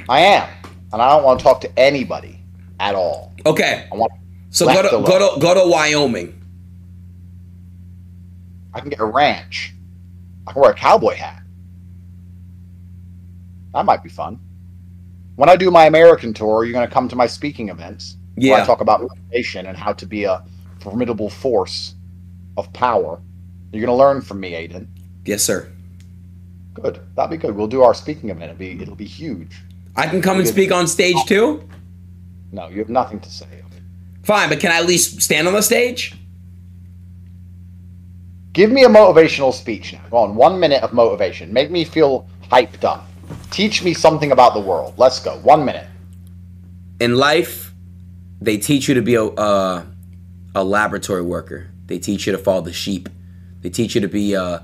I am. And I don't want to talk to anybody at all. Okay. I want so go to Wyoming. I can get a ranch. I can wear a cowboy hat. That might be fun. When I do my American tour, you're going to come to my speaking events. Yeah. Where I talk about motivation and how to be a formidable force of power. You're going to learn from me, Adin. Yes, sir. Good. That'll be good. We'll do our speaking event. It'll be huge. I can come and speak on stage too? No, you have nothing to say. Fine, but can I at least stand on the stage? Give me a motivational speech now. Go on, 1 minute of motivation. Make me feel hyped up. Teach me something about the world. Let's go. 1 minute. In life, they teach you to be a laboratory worker. They teach you to follow the sheep. They teach you to be a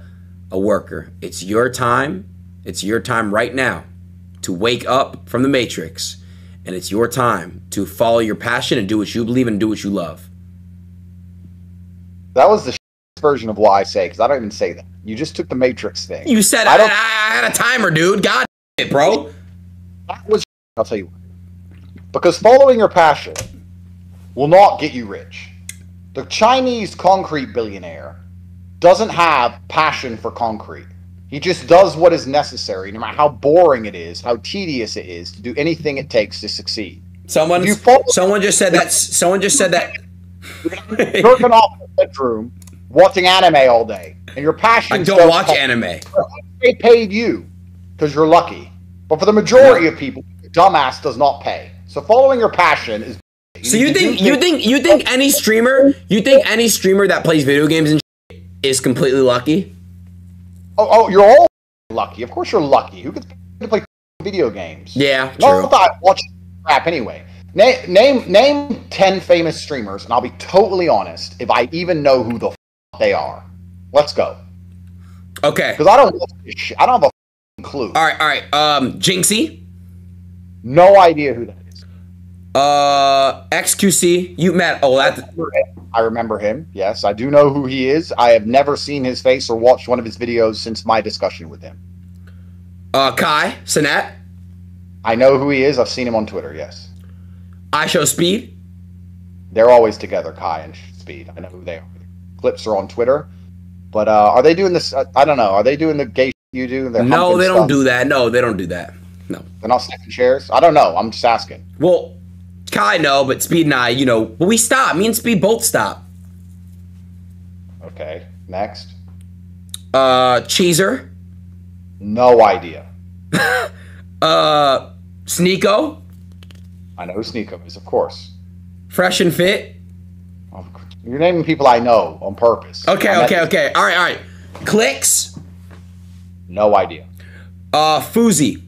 worker. It's your time. It's your time right now to wake up from the Matrix. And it's your time to follow your passion and do what you believe and do what you love. That was the version of what I say, because I don't even say that. You just took the Matrix thing. You said I had a timer, dude. God damn it, bro. That was. I'll tell you why. Because following your passion will not get you rich. The Chinese concrete billionaire doesn't have passion for concrete. He just does what is necessary, no matter how boring it is, how tedious it is, to do anything it takes to succeed. Someone just said that. Someone just said that. Jerking off in the bedroom, watching anime all day, and your passion. I don't watch anime. They paid you because you're lucky, but for the majority of people, dumbass does not pay. So following your passion is. So you think any streamer that plays video games and is completely lucky? Oh, you're all lucky. Of course you're lucky. Who gets to play video games? Yeah, true. No, I thought watch crap anyway. Name 10 famous streamers, and I'll be totally honest if I even know who the they are. Let's go. Okay. Because I don't have a clue. All right. Jinxie. No idea who that is. XQC. You met. Oh, that's. I remember him. Yes, I do know who he is. I have never seen his face or watched one of his videos since my discussion with him. Kai Sinet. I know who he is. I've seen him on Twitter. Yes. I Show Speed. They're always together, Kai and Speed. I know who they are. Clips are on Twitter. But are they doing this? I don't know. Are they doing the gay you do? No, they don't do that. No, they don't do that. No. They're not snapping shares? I don't know. I'm just asking. Well, Kai, no, but Speed and I, but we stopped. Me and Speed both stopped. Okay. Next. Cheezer. No idea. Sneeko. I know who Sneeko is, of course. Fresh and Fit. Oh, you're naming people I know on purpose. Okay. All right. Clicks. No idea. Fuzi.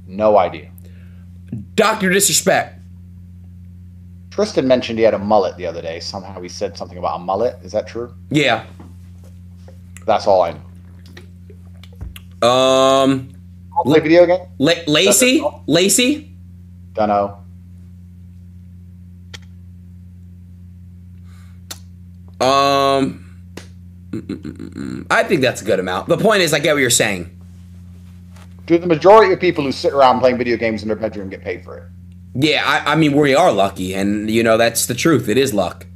No idea. Dr. Disrespect. Tristan mentioned he had a mullet the other day. Somehow he said something about a mullet. Is that true? Yeah. That's all I know. I'll play video game? Lacey? Lacey? Dunno. I think that's a good amount. The point is, I get what you're saying. Do the majority of people who sit around playing video games in their bedroom get paid for it? Yeah, I mean, we are lucky, and, that's the truth. It is luck.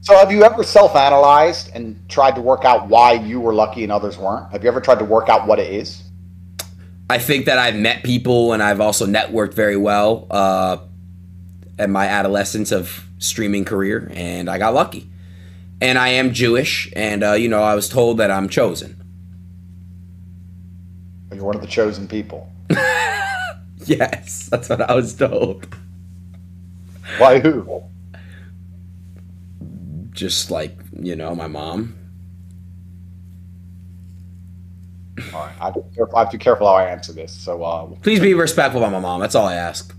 So have you ever self-analyzed and tried to work out why you were lucky and others weren't? Have you ever tried to work out what it is? I think that I've met people, and I've also networked very well in my adolescence of streaming career, and I got lucky. And I am Jewish, and, I was told that I'm chosen. You're one of the chosen people. Yes, that's what I was told. Why who? Just like, my mom. All right, I have to be careful how I answer this. So please be respectful of my mom. That's all I ask.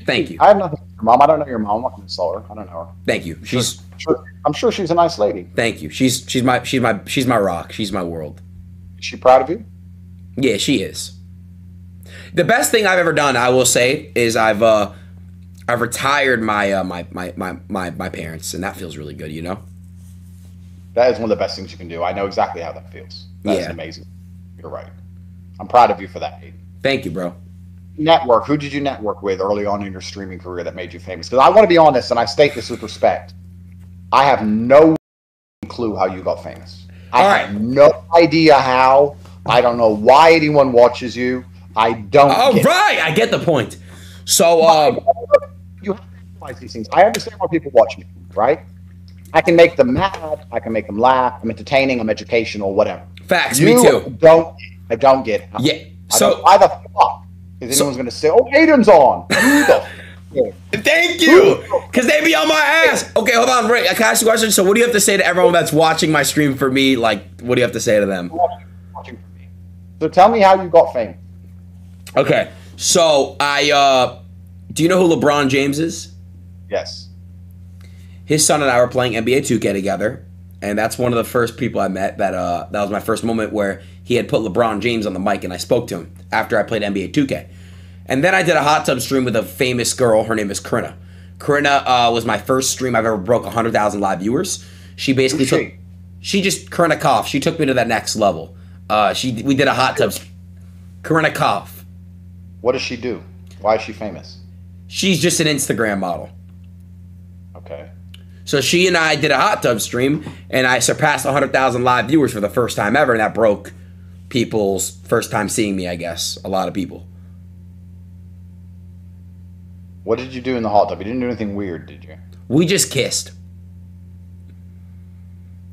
Thank you. I have nothing against your mom. I don't know your mom. I'm not going to insult her. I don't know her. Thank you. I'm sure she's a nice lady. Thank you. She's my rock. She's my world. Is she proud of you? Yeah, she is. The best thing I've ever done, I will say, is I've retired my parents, and that feels really good. That is one of the best things you can do. I know exactly how that feels. That's Yeah. amazing. You're right. I'm proud of you for that, Aiden. Thank you, bro. Network. Who did you network with early on in your streaming career that made you famous? Because I want to be honest, and I state this with respect. I have no clue how you got famous. I have no idea how. I don't know why anyone watches you. I don't. Right, I get the point. So, you have to analyze these things. I understand why people watch me, right? I can make them mad. I can make them laugh. I'm entertaining. I'm educational. Whatever. Facts. Me too. I don't get it. Yeah. So why the fuck is anyone's going to say, "Oh, Aiden's on"? Who the fuck? Thank you, because they be on my ass. Okay, hold on, Rick. Can I ask you a question? So, what do you have to say to everyone that's watching my stream for me? Like, what do you have to say to them? Watching for me. So, tell me how you got famous. Okay, so do you know who LeBron James is? Yes. His son and I were playing NBA 2K together, And that's one of the first people I met that was my first moment where he had put LeBron James on the mic and I spoke to him after I played NBA 2K. And then I did a hot tub stream with a famous girl. Her name is Corinna. Corinna was my first stream I've ever broke 100,000 live viewers. She basically Corinna Koff. She took me to that next level. We did a hot tub. Corinna Koff. What does she do? Why is she famous? She's just an Instagram model. Okay. So she and I did a hot tub stream, and I surpassed 100,000 live viewers for the first time ever, and that broke people's first time seeing me, I guess. A lot of people. What did you do in the hot tub? You didn't do anything weird, did you? We just kissed.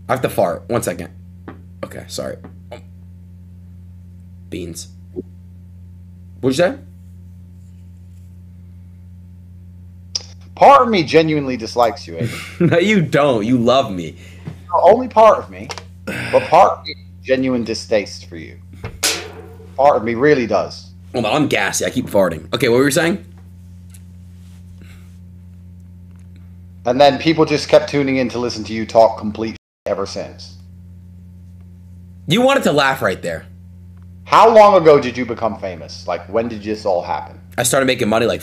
I have to fart. 1 second. Okay, sorry. Beans. What'd you say? Part of me genuinely dislikes you, Adin. No, you don't. You love me. Only part of me, but part of me genuine distaste for you. Part of me really does. Hold on, I'm gassy. I keep farting. Okay, what were you saying? And then people just kept tuning in to listen to you talk complete ever since. You wanted to laugh right there. How long ago did you become famous? Like, when did this all happen? I started making money like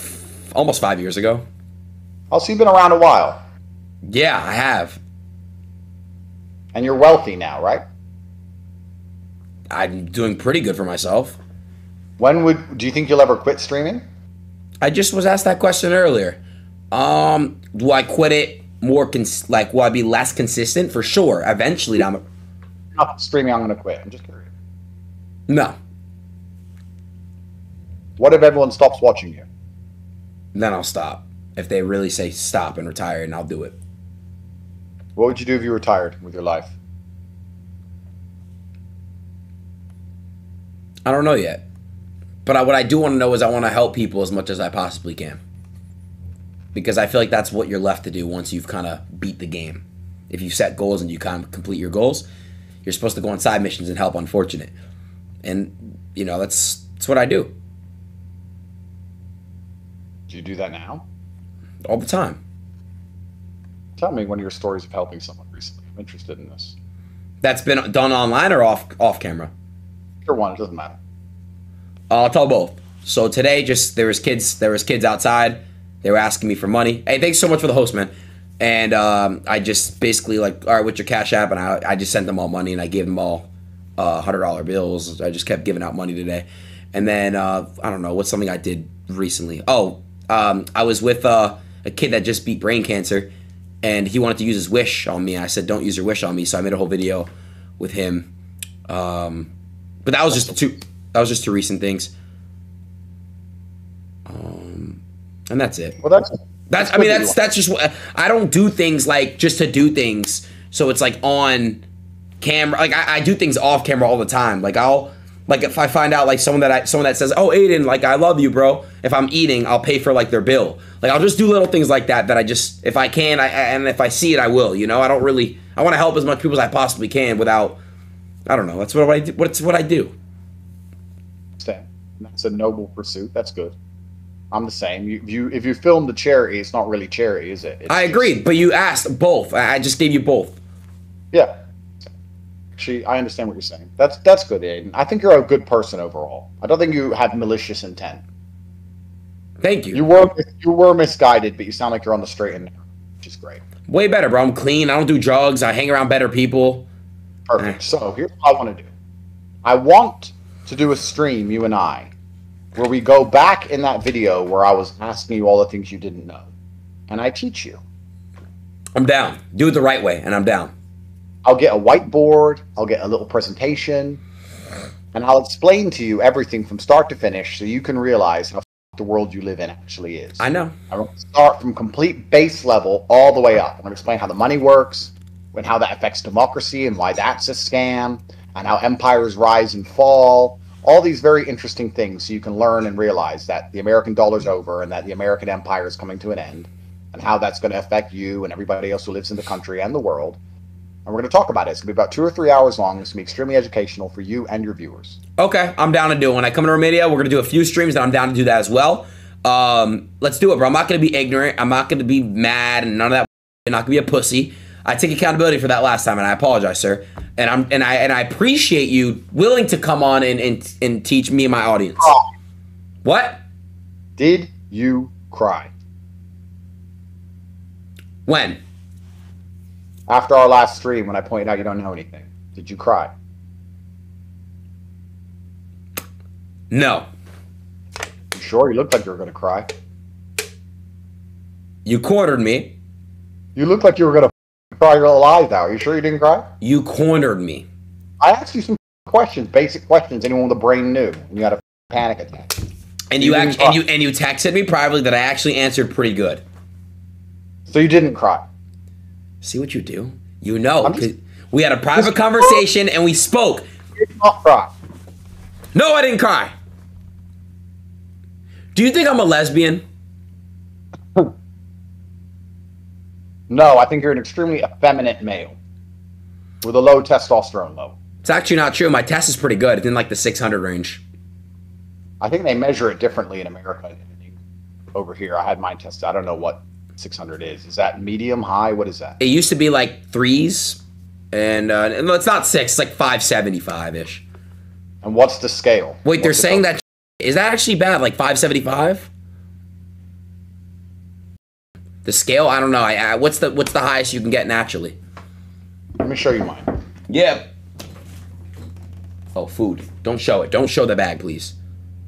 almost 5 years ago. Oh, so you've been around a while. Yeah, I have. And you're wealthy now, right? I'm doing pretty good for myself. Do you think you'll ever quit streaming? I just was asked that question earlier. Do I quit it more, will I be less consistent? For sure. Eventually, Not streaming, I'm going to quit. I'm just curious. No. What if everyone stops watching you? Then I'll stop. If they really say stop and retire, and I'll do it. What would you do if you retired with your life? I don't know yet. But what I do want to know is I want to help people as much as I possibly can. Because I feel like that's what you're left to do once you've kind of beat the game. If you set goals and you kind of complete your goals, you're supposed to go on side missions and help unfortunate. And, you know, that's what I do. Do you do that now? All the time. Tell me one of your stories of helping someone recently. I'm interested in this. That's been done online or off camera? Either one, it doesn't matter. I'll tell both. So today, there was kids outside. They were asking me for money. Hey, thanks so much for the host, man. And I just basically like, all right, what's your Cash App? And I just sent them all money, and I gave them all $100 bills. I just kept giving out money today. And then I don't know, what's something I did recently? Oh, I was with a kid that just beat brain cancer, and he wanted to use his wish on me. I said, don't use your wish on me. So I made a whole video with him. But that was just two recent things. And that's it. Well, that's just what I don't do things like just to do things. So it's like on camera. Like I do things off camera all the time. Like if I find out like someone that says, "Oh, Adin, like I love you, bro." If I'm eating, I'll pay for like their bill. Like I'll just do little things like that I just, if I can, and if I see it, I will. You know, I want to help as much people as I possibly can without. I don't know. That's what I do. What's what I do. That's a noble pursuit. That's good. I'm the same. If you film the charity, it's not really charity, is it? I agreed, but you asked both. I just gave you both. Yeah. Actually, I understand what you're saying. That's good, Adin. I think you're a good person overall. I don't think you have malicious intent. Thank you. You were misguided, but you sound like you're on the straight and narrow, which is great. Way better, bro. I'm clean. I don't do drugs. I hang around better people. Perfect. So here's what I want to do. I want to do a stream, you and I, where we go back in that video where I was asking you all the things you didn't know, and I teach you. I'm down. Do it the right way, and I'm down. I'll get a whiteboard, I'll get a little presentation, and I'll explain to you everything from start to finish so you can realize how the world you live in actually is. I know. I'm going to start from complete base level all the way up. I'm going to explain how the money works, and how that affects democracy, and why that's a scam, and how empires rise and fall. All these very interesting things so you can learn and realize that the American dollar's over and that the American empire is coming to an end, and how that's going to affect you and everybody else who lives in the country and the world. And we're going to talk about it. It's going to be about 2 or 3 hours long. It's going to be extremely educational for you and your viewers. Okay, I'm down to do it. When I come to Romania, we're going to do a few streams, and I'm down to do that as well. Let's do it, bro. I'm not going to be ignorant. I'm not going to be mad and none of that. I'm not going to be a pussy. I take accountability for that last time, and I apologize, sir. And I appreciate you willing to come on and teach me and my audience. Oh. What? Did you cry? When? After our last stream, when I pointed out you don't know anything. Did you cry? No. You sure? You looked like you were going to cry. You cornered me. You looked like you were going to cry your eyes out. Are you sure you didn't cry? You cornered me. I asked you some questions, basic questions anyone with a brain knew, and you had a panic attack. And you texted me privately that I actually answered pretty good. So you didn't cry. See what you do? You know, we had a private conversation and we spoke. You did not cry. No, I didn't cry. Do you think I'm a lesbian? No, I think you're an extremely effeminate male with a low testosterone level. It's actually not true. My test is pretty good. It's in like the 600 range. I think they measure it differently in America. Over here, I had mine tested. I don't know what 600 is. Is that medium, high? What is that? It used to be like 3s, and it's not 6. It's like 575-ish. And what's the scale? Wait, they're saying that... Is that actually bad? Like 575? The scale? I don't know. What's the highest you can get naturally? Let me show you mine. Yeah. Oh, food. Don't show it. Don't show the bag, please.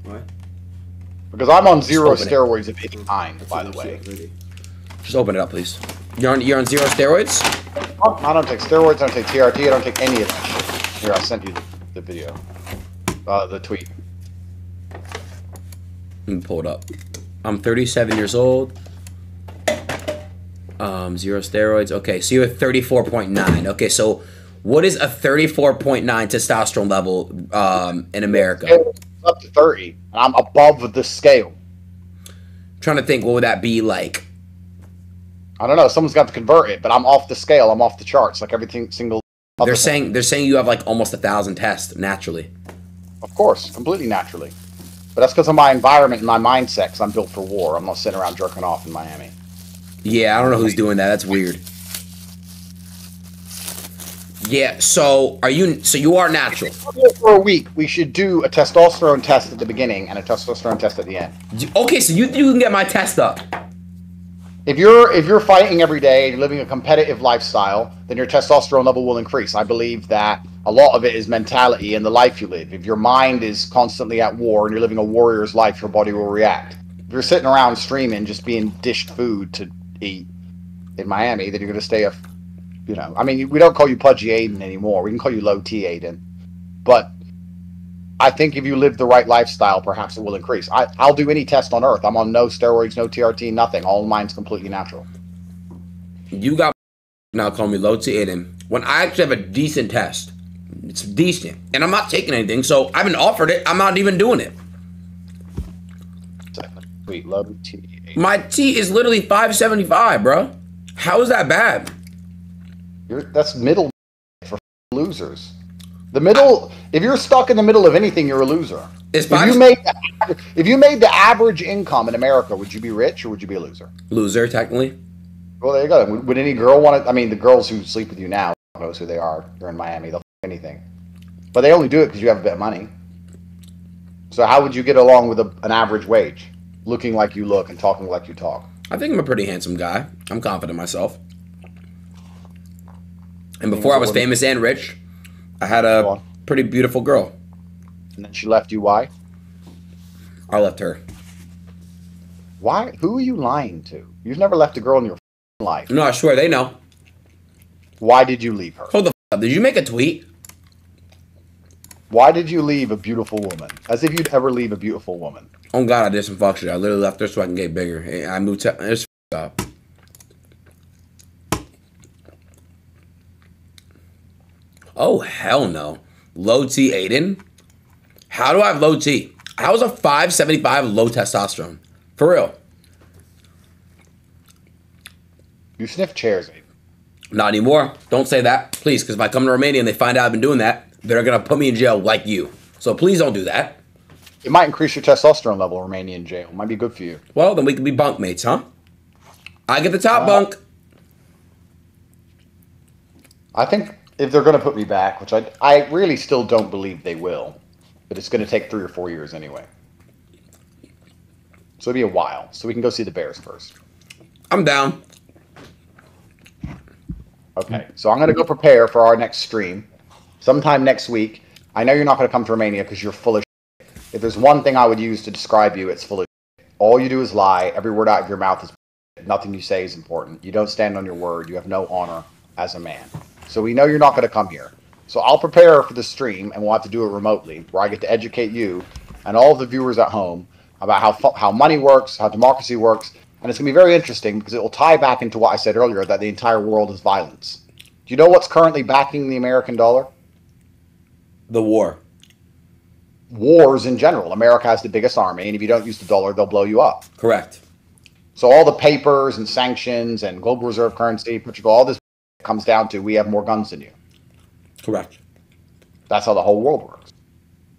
What? Because I'm on zero steroids of any kind, by the way. Just open it up, please. You're on zero steroids? I don't take steroids. I don't take TRT. I don't take any of that shit. Here, I sent you the video. The tweet. Let me pull it up. I'm 37 years old. Zero steroids. Okay, so you're 34.9. Okay, so what is a 34.9 testosterone level in America? It's up to 30. And I'm above the scale. I'm trying to think, what would that be like? I don't know. Someone's got to convert it, but I'm off the scale. I'm off the charts, like everything single. They're saying you have like almost 1,000 tests naturally. Of course, completely naturally. But that's because of my environment and my mindset. Because I'm built for war. I'm not sitting around jerking off in Miami. Yeah, I don't know who's doing that. That's weird. Yeah, so you are natural. For a week, we should do a testosterone test at the beginning and a testosterone test at the end. Okay, so you can get my test up. If you're fighting every day and you're living a competitive lifestyle, then your testosterone level will increase. I believe that a lot of it is mentality and the life you live. If your mind is constantly at war and you're living a warrior's life, your body will react. If you're sitting around streaming, just being dished food to eat in Miami, then you're going to stay I mean, we don't call you Pudgy Adin anymore. We can call you Low T Adin. But I think if you live the right lifestyle, perhaps it will increase. I'll do any test on Earth. I'm on no steroids, no TRT, nothing. All of mine's completely natural. You got now calling me Low T Adin when I actually have a decent test. It's decent. And I'm not taking anything, so I haven't offered it. I'm not even doing it. Wait, Low T Adin. My T is literally 575, bro. How is that bad? That's middle for losers. The middle, if you're stuck in the middle of anything, you're a loser. If you made the average income in America, would you be rich or would you be a loser? Loser, technically. Well, there you go. Would any girl want to? I mean, the girls who sleep with you now knows who they are. They're in Miami. They'll anything, but they only do it because you have a bit of money. So how would you get along with an average wage, looking like you look and talking like you talk? I think I'm a pretty handsome guy. I'm confident in myself. And before I was famous and rich, I had a pretty beautiful girl. And then she left you. Why? I left her. Why? Who are you lying to? You've never left a girl in your life. No, I swear, they know. Why did you leave her? Hold the up. Did you make a tweet? Why did you leave a beautiful woman? As if you'd ever leave a beautiful woman. Oh, God, I did some fuck shit. I literally left her so I can get bigger. I moved to... It's up. Oh, hell no. Low T Adin? How do I have low T? How is a 575 low testosterone? For real. You sniff chairs, Adin. Not anymore. Don't say that, please, because if I come to Romania and they find out I've been doing that, they're going to put me in jail like you. So please don't do that. It might increase your testosterone level, Romanian jail. It might be good for you. Well, then we can be bunk mates, huh? I get the top bunk. I think if they're going to put me back, which I really still don't believe they will, but it's going to take 3 or 4 years anyway. So it'll be a while. So we can go see the Bears first. I'm down. Okay, so I'm going to go prepare for our next stream sometime next week. I know you're not going to come to Romania because you're full of shit. If there's one thing I would use to describe you, it's full of shit. All you do is lie. Every word out of your mouth is shit. Nothing you say is important. You don't stand on your word. You have no honor as a man. So we know you're not going to come here. So I'll prepare for the stream, and we'll have to do it remotely, where I get to educate you and all of the viewers at home about how money works, how democracy works. And it's going to be very interesting because it will tie back into what I said earlier, that the entire world is violence. Do you know what's currently backing the American dollar? The war. Wars in general. America has the biggest army, and if you don't use the dollar, they'll blow you up. Correct. So all the papers and sanctions and global reserve currency, Portugal, all this comes down to we have more guns than you. Correct. That's how the whole world works.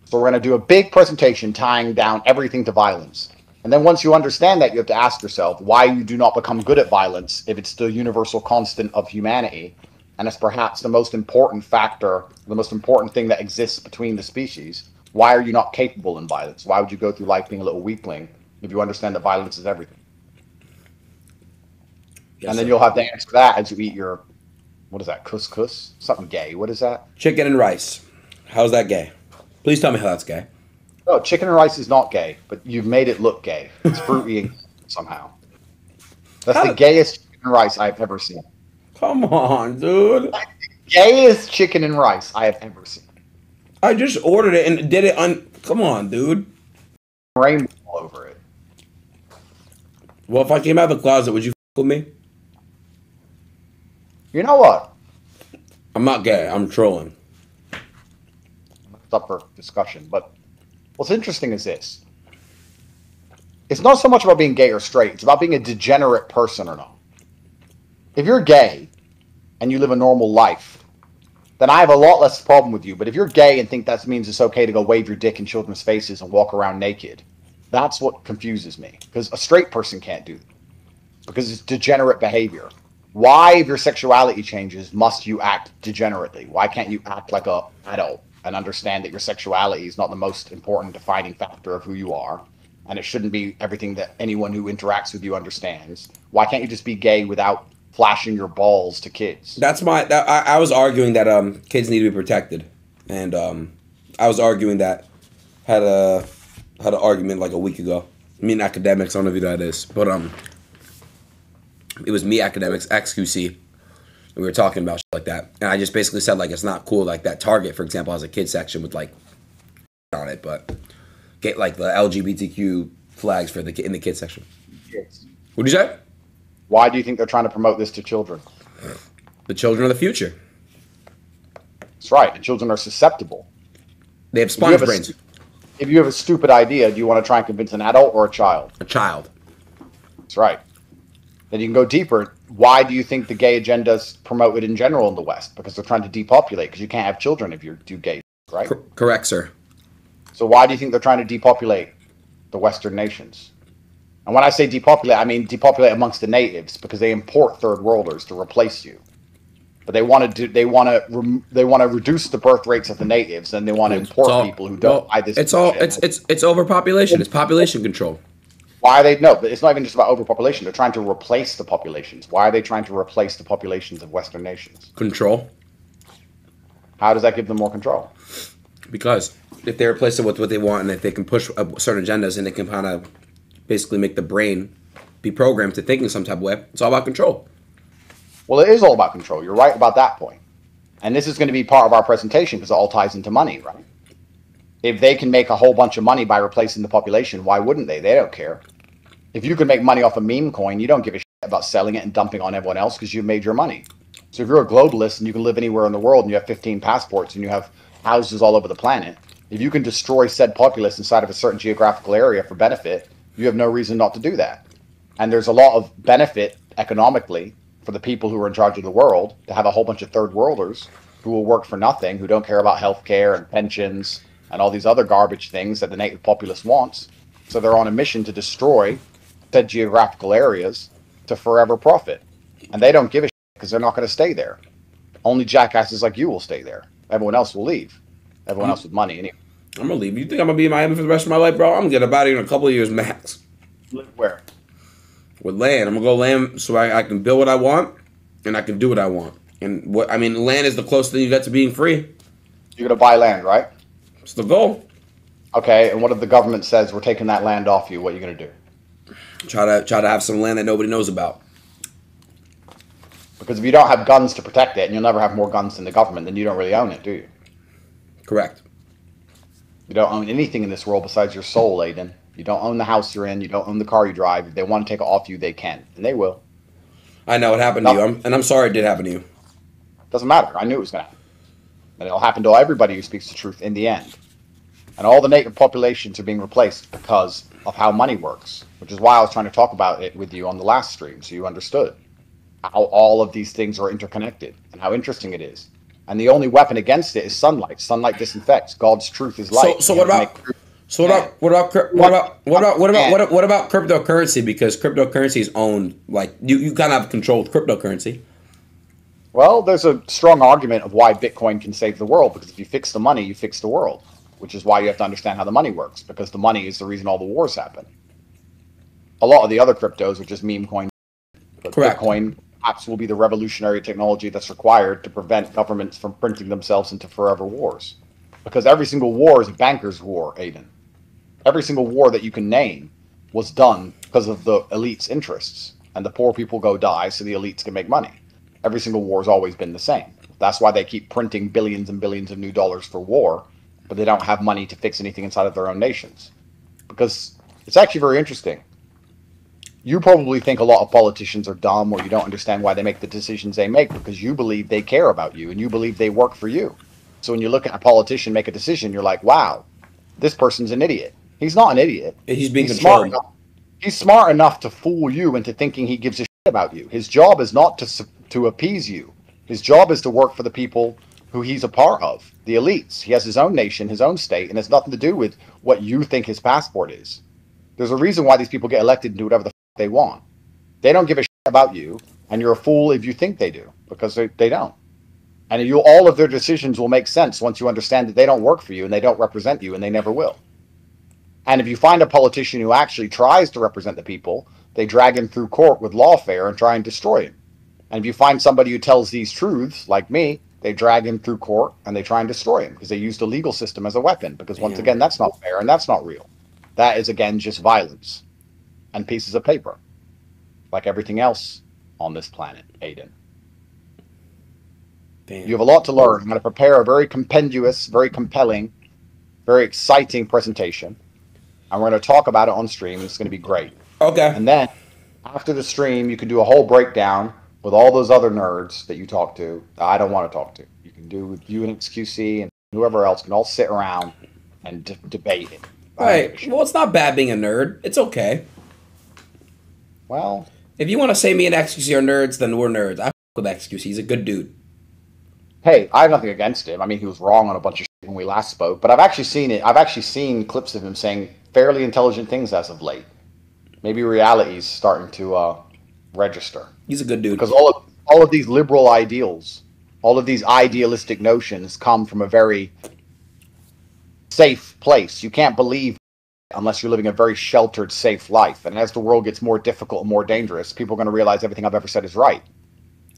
So we're going to do a big presentation tying down everything to violence. And then once you understand that, you have to ask yourself why you do not become good at violence if it's the universal constant of humanity, and it's perhaps the most important factor, the most important thing that exists between the species. Why are you not capable in violence? Why would you go through life being a little weakling if you understand that violence is everything? Yes, and then sir. you'll have to answer that as you eat your, what is that, couscous? Something gay. What is that? Chicken and rice. How's that gay? Please tell me how that's gay. No, chicken and rice is not gay, but you've made it look gay. It's fruity somehow. That's the gayest chicken and rice I've ever seen. Come on, dude. That's the gayest chicken and rice I have ever seen. I just ordered it and did it on... Come on, dude. Rainbow all over it. Well, if I came out of the closet, would you f*** with me? You know what? I'm not gay. I'm trolling. It's up for discussion, but what's interesting is this. It's not so much about being gay or straight. It's about being a degenerate person or not. If you're gay and you live a normal life, then I have a lot less problem with you. But if you're gay and think that means it's okay to go wave your dick in children's faces and walk around naked, that's what confuses me. Because a straight person can't do that. Because it's degenerate behavior. Why, if your sexuality changes, must you act degenerately? Why can't you act like an adult and understand that your sexuality is not the most important defining factor of who you are? And it shouldn't be everything that anyone who interacts with you understands. Why can't you just be gay without flashing your balls to kids? That's my... I was arguing that kids need to be protected. And I was arguing that. Had an argument like a week ago. Me and academics, I don't know if you know who that is. But it was me, academics, XQC. And we were talking about shit like that. And I just basically said, like, it's not cool. Like, that Target, for example, has a kid section with, like, on it. But get, like, the LGBTQ flags for in the kids section. Kids. What'd you say? Why do you think they're trying to promote this to children? The children of the future. That's right. The children are susceptible. They have sponge brains. If you have a stupid idea, do you want to try and convince an adult or a child? A child. That's right. Then you can go deeper. Why do you think the gay agenda is promoted in general in the West? Because they're trying to depopulate, because you can't have children if you do gay, right? Correct, sir. So why do you think they're trying to depopulate the Western nations? And when I say depopulate, I mean depopulate amongst the natives, because they import third worlders to replace you. But they want to reduce the birth rates of the natives, and they want to import people who don't buy this. It's overpopulation. It's population control. Why are they no? But it's not even just about overpopulation. They're trying to replace the populations. Why are they trying to replace the populations of Western nations? Control. How does that give them more control? Because if they replace it with what they want, and if they can push certain agendas, and they can kind of basically make the brain be programmed to think in some type of way, it's all about control. Well, it is all about control. You're right about that point. And this is going to be part of our presentation because it all ties into money, right? If they can make a whole bunch of money by replacing the population, why wouldn't they? They don't care. If you can make money off a meme coin, you don't give a shit about selling it and dumping on everyone else because you've made your money. So if you're a globalist and you can live anywhere in the world and you have 15 passports and you have houses all over the planet, if you can destroy said populace inside of a certain geographical area for benefit, you have no reason not to do that. And there's a lot of benefit economically for the people who are in charge of the world to have a whole bunch of third worlders who will work for nothing, who don't care about healthcare and pensions and all these other garbage things that the native populace wants. So they're on a mission to destroy said geographical areas to forever profit. And they don't give a shit because they're not going to stay there. Only jackasses like you will stay there. Everyone else will leave. Everyone else with money anyway. I'm gonna leave. You think I'm gonna be in Miami for the rest of my life, bro? I'm gonna get about here in a couple of years max. Live where? With land, I'm gonna go land so I can build what I want and I can do what I want. And what I mean, land is the closest thing you get to being free. You're gonna buy land, right? It's the goal. Okay, and what if the government says we're taking that land off you? What are you gonna do? Try to have some land that nobody knows about. Because if you don't have guns to protect it, and you'll never have more guns than the government, then you don't really own it, do you? Correct. You don't own anything in this world besides your soul, Adin. You don't own the house you're in. You don't own the car you drive. If they want to take it off you, they can, and they will. I know it happened to you, and I'm sorry it did happen to you. Doesn't matter. I knew it was gonna happen, and it'll happen to everybody who speaks the truth in the end. And all the native populations are being replaced because of how money works, which is why I was trying to talk about it with you on the last stream, so you understood how all of these things are interconnected and how interesting it is. And the only weapon against it is sunlight. Sunlight disinfects. God's truth is light. So what about cryptocurrency? Because cryptocurrency is owned, like you kind of have control of cryptocurrency. Well, there's a strong argument of why Bitcoin can save the world, because if you fix the money, you fix the world, which is why you have to understand how the money works, because the money is the reason all the wars happen. A lot of the other cryptos are just meme coins. But Correct. Bitcoin perhaps will be the revolutionary technology that's required to prevent governments from printing themselves into forever wars. Because every single war is a banker's war, Adin. Every single war that you can name was done because of the elite's interests. And the poor people go die so the elites can make money. Every single war has always been the same. That's why they keep printing billions and billions of new dollars for war, but they don't have money to fix anything inside of their own nations. Because it's actually very interesting. You probably think a lot of politicians are dumb, or you don't understand why they make the decisions they make, because you believe they care about you and you believe they work for you. So when you look at a politician make a decision, you're like, wow, this person's an idiot. He's not an idiot. He's being smart controlled. enough. He's smart enough to fool you into thinking he gives a shit about you. His job is not to appease you. His job is to work for the people who he's a part of, the elites. He has his own nation, his own state, and it's nothing to do with what you think his passport is. There's a reason why these people get elected and do whatever the they want. They don't give a shit about you, and you're a fool if you think they do, because they don't. And all of their decisions will make sense once you understand that they don't work for you and they don't represent you, and they never will. And if you find a politician who actually tries to represent the people, they drag him through court with lawfare and try and destroy him. And if you find somebody who tells these truths, like me, they drag him through court and they try and destroy him because they use the legal system as a weapon, because once again, that's not fair and that's not real. That is, again, just violence and pieces of paper, like everything else on this planet, Adin. Damn. You have a lot to learn. I'm going to prepare a very compendious, very compelling, very exciting presentation. And we're going to talk about it on stream. It's going to be great. Okay. And then, after the stream, you can do a whole breakdown with all those other nerds that you talk to that I don't want to talk to. You can do with you and XQC and whoever else can all sit around and debate it. Right. Well, it's not bad being a nerd. It's okay. Well, if you want to say me and XQC are nerds, then we're nerds. I f with XQC. He's a good dude. Hey, I have nothing against him. I mean, he was wrong on a bunch of shit when we last spoke, but I've actually seen it. I've actually seen clips of him saying fairly intelligent things as of late. Maybe reality's starting to register. He's a good dude. Because all of these liberal ideals, all of these idealistic notions come from a very safe place. You can't believe unless you're living a very sheltered, safe life. And as the world gets more difficult and more dangerous, people are going to realize everything I've ever said is right.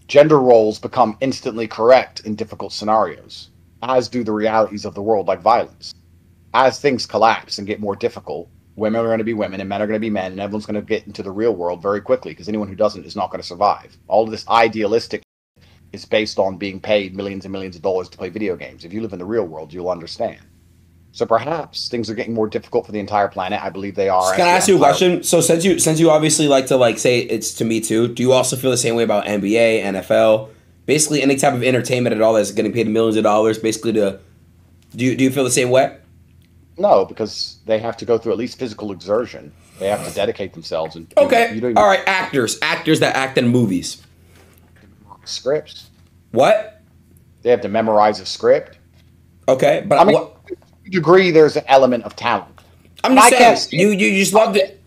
Gender roles become instantly correct in difficult scenarios, as do the realities of the world, like violence. As things collapse and get more difficult, women are going to be women and men are going to be men, and everyone's going to get into the real world very quickly, because anyone who doesn't is not going to survive. All of this idealistic is based on being paid millions and millions of dollars to play video games. If you live in the real world, you'll understand. So perhaps things are getting more difficult for the entire planet. I believe they are. Can I ask you a question? So since you obviously like to say it's to me too, do you also feel the same way about NBA, NFL, basically any type of entertainment at all that's getting paid millions of dollars, basically to do you feel the same way? No, because they have to go through at least physical exertion. They have to dedicate themselves. And okay. All right, actors that act in movies. Scripts. What? They have to memorize a script. Okay, but I mean, to a degree, there's an element of talent. I'm just saying, you just loved it.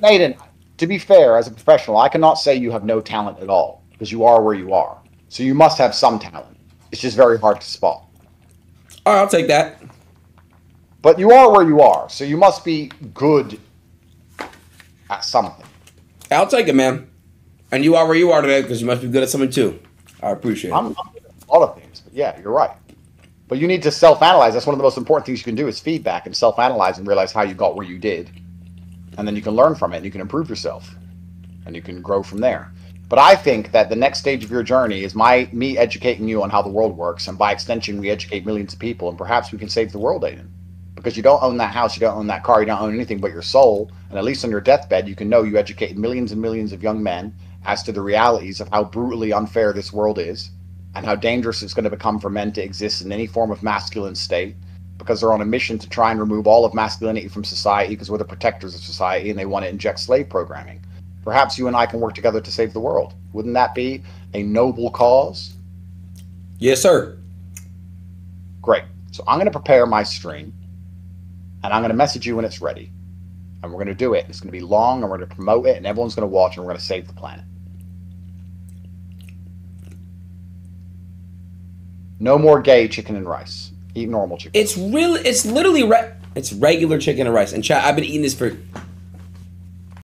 Nathan, to be fair, as a professional, I cannot say you have no talent at all, because you are where you are. So you must have some talent. It's just very hard to spot. All right, I'll take that. But you are where you are, so you must be good at something. I'll take it, man. And you are where you are today because you must be good at something too. I appreciate it. I'm good at a lot of things, but yeah, you're right. But you need to self-analyze. That's one of the most important things you can do is feedback and self-analyze and realize how you got where you did. And then you can learn from it and you can improve yourself. And you can grow from there. But I think that the next stage of your journey is me educating you on how the world works. And by extension, we educate millions of people. And perhaps we can save the world, Adin. Because you don't own that house, you don't own that car, you don't own anything but your soul. And at least on your deathbed, you can know you educated millions and millions of young men as to the realities of how brutally unfair this world is. And how dangerous it's going to become for men to exist in any form of masculine state because they're on a mission to try and remove all of masculinity from society because we're the protectors of society and they want to inject slave programming. Perhaps you and I can work together to save the world. Wouldn't that be a noble cause? Yes, sir. Great. So I'm going to prepare my stream and I'm going to message you when it's ready. And we're going to do it. It's going to be long and we're going to promote it and everyone's going to watch and we're going to save the planet. No more gay chicken and rice. Eat normal chicken. It's literally it's regular chicken and rice. And chat, I've been eating this for